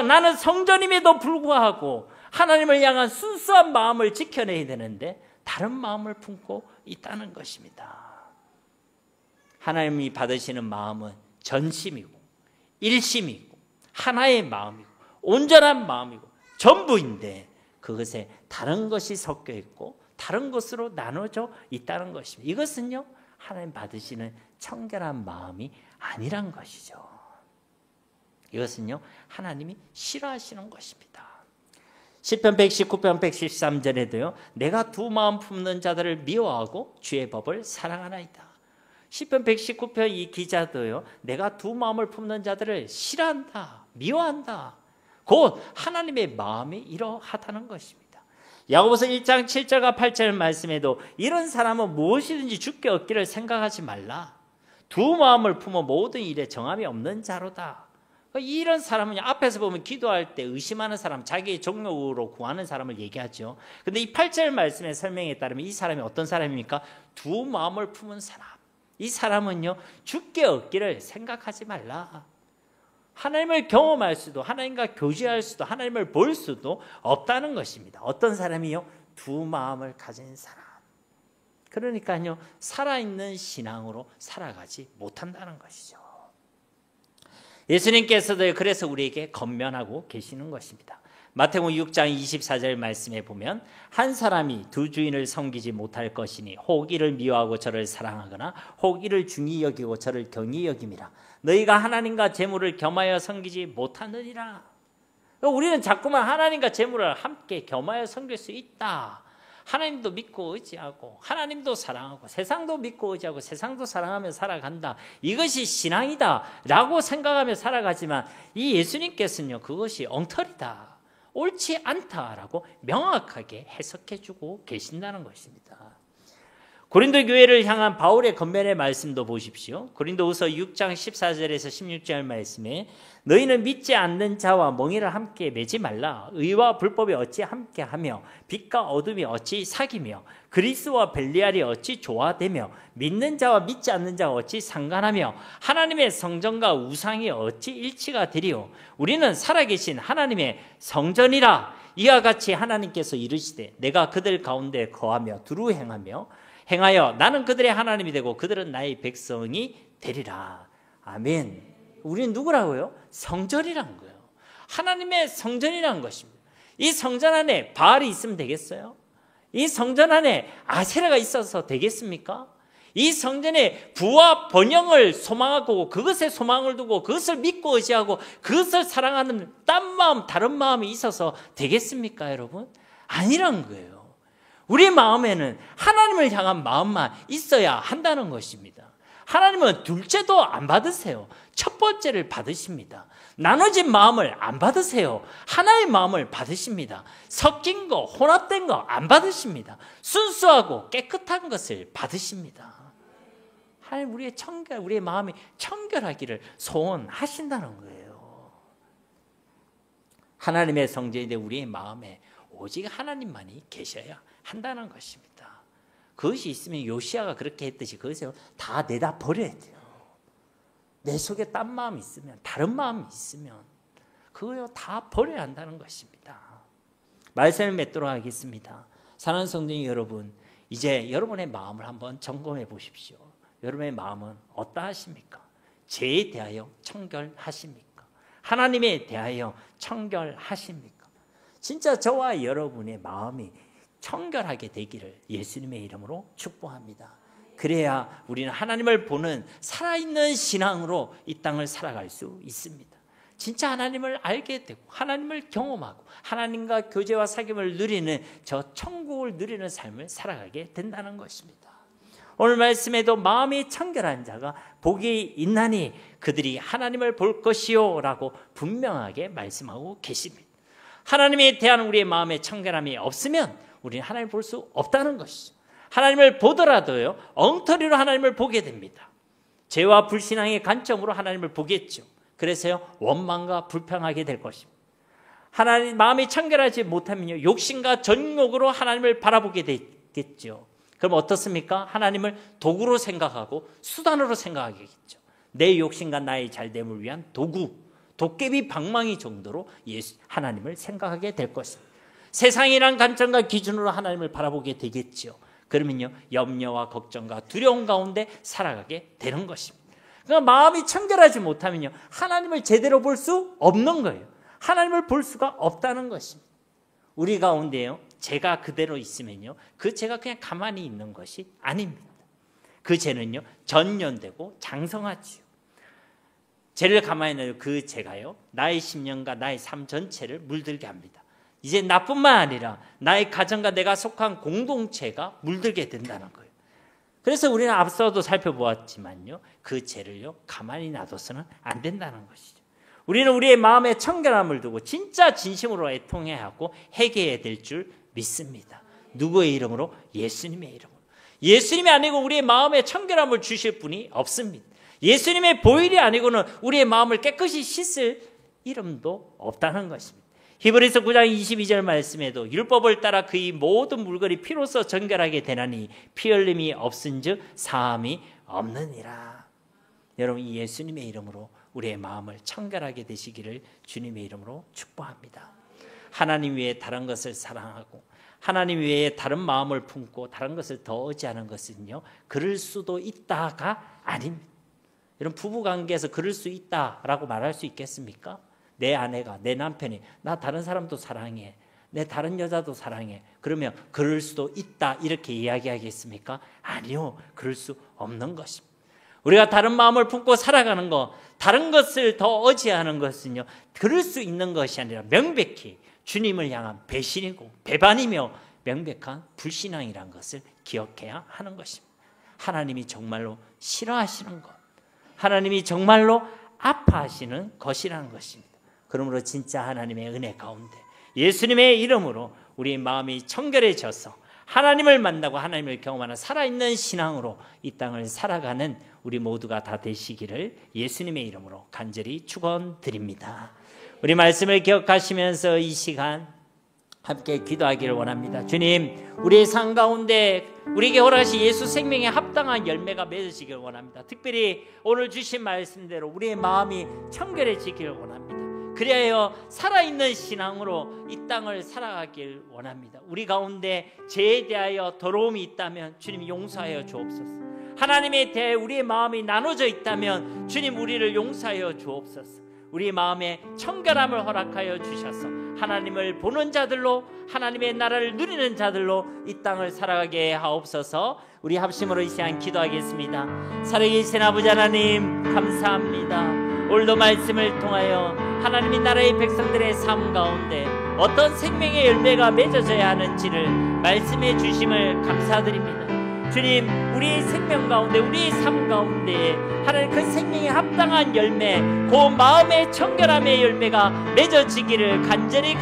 나는 성전임에도 불구하고 하나님을 향한 순수한 마음을 지켜내야 되는데 다른 마음을 품고 있다는 것입니다. 하나님이 받으시는 마음은 전심이고 일심이고 하나의 마음이고 온전한 마음이고 전부인데 그것에 다른 것이 섞여 있고 다른 것으로 나눠져 있다는 것입니다. 이것은요 하나님 받으시는 청결한 마음이 아니란 것이죠. 이것은요 하나님이 싫어하시는 것입니다. 시편 119편 113절에도요 내가 두 마음 품는 자들을 미워하고 주의 법을 사랑하나이다. 시편 119편 이 기자도요 내가 두 마음을 품는 자들을 싫어한다, 미워한다. 곧 하나님의 마음이 이러하다는 것입니다. 야고보서 1장 7절과 8절 말씀에도 이런 사람은 무엇이든지 주께 얻기를 생각하지 말라. 두 마음을 품어 모든 일에 정함이 없는 자로다. 이런 사람은 앞에서 보면 기도할 때 의심하는 사람, 자기의 종력으로 구하는 사람을 얘기하죠. 근데 이 8절 말씀의 설명에 따르면 이 사람이 어떤 사람입니까? 두 마음을 품은 사람. 이 사람은요 주께 얻기를 생각하지 말라. 하나님을 경험할 수도, 하나님과 교제할 수도, 하나님을 볼 수도 없다는 것입니다. 어떤 사람이요? 두 마음을 가진 사람. 그러니까요 살아있는 신앙으로 살아가지 못한다는 것이죠. 예수님께서도 그래서 우리에게 권면하고 계시는 것입니다. 마태복음 6장 24절 말씀에 보면 한 사람이 두 주인을 섬기지 못할 것이니 혹 이를 미워하고 저를 사랑하거나 혹 이를 중히 여기고 저를 경히 여김이라. 너희가 하나님과 재물을 겸하여 섬기지 못하느니라. 우리는 자꾸만 하나님과 재물을 함께 겸하여 섬길 수 있다. 하나님도 믿고 의지하고 하나님도 사랑하고 세상도 믿고 의지하고 세상도 사랑하며 살아간다. 이것이 신앙이다 라고 생각하며 살아가지만 이 예수님께서는요 그것이 엉터리다, 옳지 않다라고 명확하게 해석해주고 계신다는 것입니다. 고린도 교회를 향한 바울의 권면의 말씀도 보십시오. 고린도후서 6장 14절에서 16절 말씀에 너희는 믿지 않는 자와 멍에를 함께 매지 말라. 의와 불법이 어찌 함께하며 빛과 어둠이 어찌 사귀며 그리스와 벨리알이 어찌 조화되며 믿는 자와 믿지 않는 자가 어찌 상관하며 하나님의 성전과 우상이 어찌 일치가 되리요. 우리는 살아계신 하나님의 성전이라. 이와 같이 하나님께서 이르시되 내가 그들 가운데 거하며 두루 행하여 나는 그들의 하나님이 되고 그들은 나의 백성이 되리라. 아멘. 우리는 누구라고요? 성전이란 거예요. 하나님의 성전이란 것입니다. 이 성전 안에 바알이 있으면 되겠어요? 이 성전 안에 아세라가 있어서 되겠습니까? 이 성전에 부와 번영을 소망하고 그것에 소망을 두고 그것을 믿고 의지하고 그것을 사랑하는 딴 마음, 다른 마음이 있어서 되겠습니까, 여러분? 아니란 거예요. 우리 마음에는 하나님을 향한 마음만 있어야 한다는 것입니다. 하나님은 둘째도 안 받으세요. 첫 번째를 받으십니다. 나눠진 마음을 안 받으세요. 하나의 마음을 받으십니다. 섞인 거, 혼합된 거 안 받으십니다. 순수하고 깨끗한 것을 받으십니다. 하나님 우리의 마음이 청결하기를 소원하신다는 거예요. 하나님의 성전인데 우리의 마음에 오직 하나님만이 계셔야 한다는 것입니다. 그것이 있으면 요시아가 그렇게 했듯이 그것을 다 내다 버려야 돼요. 내 속에 딴 마음이 있으면, 다른 마음이 있으면 그거요 다 버려야 한다는 것입니다. 말씀을 맺도록 하겠습니다. 사랑하는 성도님 여러분, 이제 여러분의 마음을 한번 점검해 보십시오. 여러분의 마음은 어떠하십니까? 죄에 대하여 청결하십니까? 하나님에 대하여 청결하십니까? 진짜 저와 여러분의 마음이 청결하게 되기를 예수님의 이름으로 축복합니다. 그래야 우리는 하나님을 보는 살아있는 신앙으로 이 땅을 살아갈 수 있습니다. 진짜 하나님을 알게 되고 하나님을 경험하고 하나님과 교제와 사귐을 누리는 저 천국을 누리는 삶을 살아가게 된다는 것입니다. 오늘 말씀에도 마음이 청결한 자가 복이 있나니 그들이 하나님을 볼 것이요 라고 분명하게 말씀하고 계십니다. 하나님에 대한 우리의 마음의 청결함이 없으면 우리는 하나님을 볼 수 없다는 것이죠. 하나님을 보더라도요 엉터리로 하나님을 보게 됩니다. 죄와 불신앙의 관점으로 하나님을 보겠죠. 그래서요 원망과 불평하게 될 것입니다. 하나님 마음이 청결하지 못하면요 욕심과 전욕으로 하나님을 바라보게 되겠죠. 그럼 어떻습니까? 하나님을 도구로 생각하고 수단으로 생각하겠죠. 내 욕심과 나의 잘됨을 위한 도구, 도깨비 방망이 정도로 하나님을 생각하게 될 것입니다. 세상이란 관점과 기준으로 하나님을 바라보게 되겠죠. 그러면요 염려와 걱정과 두려움 가운데 살아가게 되는 것입니다. 그러니까 마음이 청결하지 못하면요 하나님을 제대로 볼 수 없는 거예요. 하나님을 볼 수가 없다는 것입니다. 우리 가운데요 죄가 그대로 있으면요 그 죄가 그냥 가만히 있는 것이 아닙니다. 그 죄는요 전연되고 장성하지요. 죄를 가만히 놔도 그 죄가요 나의 심령과 나의 삶 전체를 물들게 합니다. 이제 나뿐만 아니라 나의 가정과 내가 속한 공동체가 물들게 된다는 거예요. 그래서 우리는 앞서도 살펴보았지만요 그 죄를요 가만히 놔둬서는 안 된다는 것이죠. 우리는 우리의 마음에 청결함을 두고 진짜 진심으로 애통해야 하고 회개해야 될 줄 믿습니다. 누구의 이름으로? 예수님의 이름으로. 예수님이 아니고 우리의 마음에 청결함을 주실 분이 없습니다. 예수님의 보혈이 아니고는 우리의 마음을 깨끗이 씻을 이름도 없다는 것입니다. 히브리서 9장 22절 말씀에도 율법을 따라 그의 모든 물건이 피로써 정결하게 되나니 피 흘림이 없은즉 사함이 없느니라. 여러분 이 예수님의 이름으로 우리의 마음을 청결하게 되시기를 주님의 이름으로 축복합니다. 하나님 외에 다른 것을 사랑하고 하나님 외에 다른 마음을 품고 다른 것을 더 의지하는 것은요 그럴 수도 있다가 아닙니다. 여러분 부부관계에서 그럴 수 있다라고 말할 수 있겠습니까? 내 아내가 내 남편이 나 다른 사람도 사랑해 내 다른 여자도 사랑해 그러면 그럴 수도 있다 이렇게 이야기하겠습니까? 아니요 그럴 수 없는 것입니다. 우리가 다른 마음을 품고 살아가는 것 다른 것을 더 의지하는 것은요 그럴 수 있는 것이 아니라 명백히 주님을 향한 배신이고 배반이며 명백한 불신앙이라는 것을 기억해야 하는 것입니다. 하나님이 정말로 싫어하시는 것 하나님이 정말로 아파하시는 것이라는 것입니다. 그러므로 진짜 하나님의 은혜 가운데 예수님의 이름으로 우리의 마음이 청결해져서 하나님을 만나고 하나님을 경험하는 살아있는 신앙으로 이 땅을 살아가는 우리 모두가 다 되시기를 예수님의 이름으로 간절히 축원드립니다. 우리 말씀을 기억하시면서 이 시간 함께 기도하기를 원합니다. 주님 우리의 삶 가운데 우리에게 허락하신 예수 생명에 합당한 열매가 맺어지기를 원합니다. 특별히 오늘 주신 말씀대로 우리의 마음이 청결해지기를 원합니다. 그리하여 살아있는 신앙으로 이 땅을 살아가길 원합니다. 우리 가운데 죄에 대하여 더러움이 있다면 주님 용서하여 주옵소서. 하나님에 대해 우리의 마음이 나눠져 있다면 주님 우리를 용서하여 주옵소서. 우리 마음에 청결함을 허락하여 주셔서 하나님을 보는 자들로 하나님의 나라를 누리는 자들로 이 땅을 살아가게 하옵소서. 우리 합심으로 이 시간 기도하겠습니다. 살아계신 아버지 하나님 감사합니다. 오늘도 말씀을 통하여 하나님의 나라의 백성들의 삶 가운데 어떤 생명의 열매가 맺어져야 하는지를 말씀해 주심을 감사드립니다. 주님 우리의 생명 가운데 우리의 삶 가운데 하나님 그 생명에 합당한 열매 그 마음의 청결함의 열매가 맺어지기를 간절히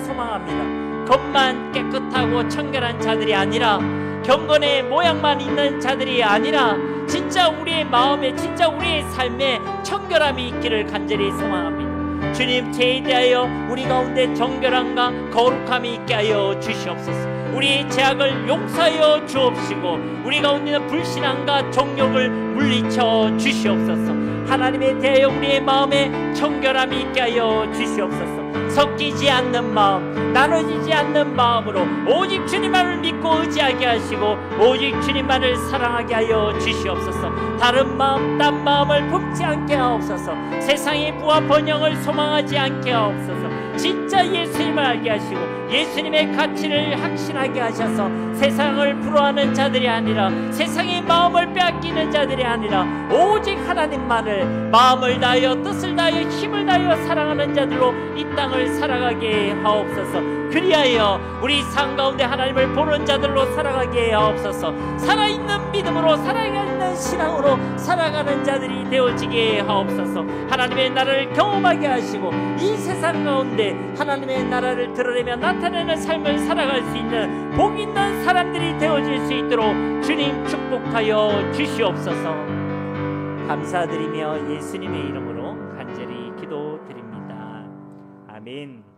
소망합니다. 겉만 깨끗하고 청결한 자들이 아니라 경건의 모양만 있는 자들이 아니라 진짜 우리의 마음에 진짜 우리의 삶에 청결함이 있기를 간절히 소망합니다. 주님 죄에 대하여 우리 가운데 정결함과 거룩함이 있게 하여 주시옵소서. 우리의 죄악을 용서하여 주옵시고 우리 가운데 있는 불신앙과 정욕을 물리쳐 주시옵소서. 하나님에 대하여 우리의 마음에 청결함이 있게 하여 주시옵소서. 섞이지 않는 마음, 나눠지지 않는 마음으로 오직 주님만을 믿고 의지하게 하시고 오직 주님만을 사랑하게 하여 주시옵소서. 다른 마음, 딴 마음을 품지 않게 하옵소서. 세상의 부와 번영을 소망하지 않게 하옵소서. 진짜 예수님을 알게 하시고 예수님의 가치를 확신하게 하셔서 세상을 불허하는 자들이 아니라 세상의 마음을 빼앗기는 자들이 아니라 오직 하나님만을 마음을 다하여 뜻을 다하여 힘을 다하여 사랑하는 자들로 이 땅을 살아가게 하옵소서. 그리하여 우리 삶 가운데 하나님을 보는 자들로 살아가게 하옵소서. 살아있는 믿음으로 살아있는 신앙으로 살아가는 자들이 되어지게 하옵소서. 하나님의 나라를 경험하게 하시고 이 세상 가운데 하나님의 나라를 드러내며 나타내는 삶을 살아갈 수 있는 복 있는 사람들이 되어질 수 있도록 주님 축복하여 주시옵소서. 감사드리며 예수님의 이름으로 간절히 기도드립니다. 아멘.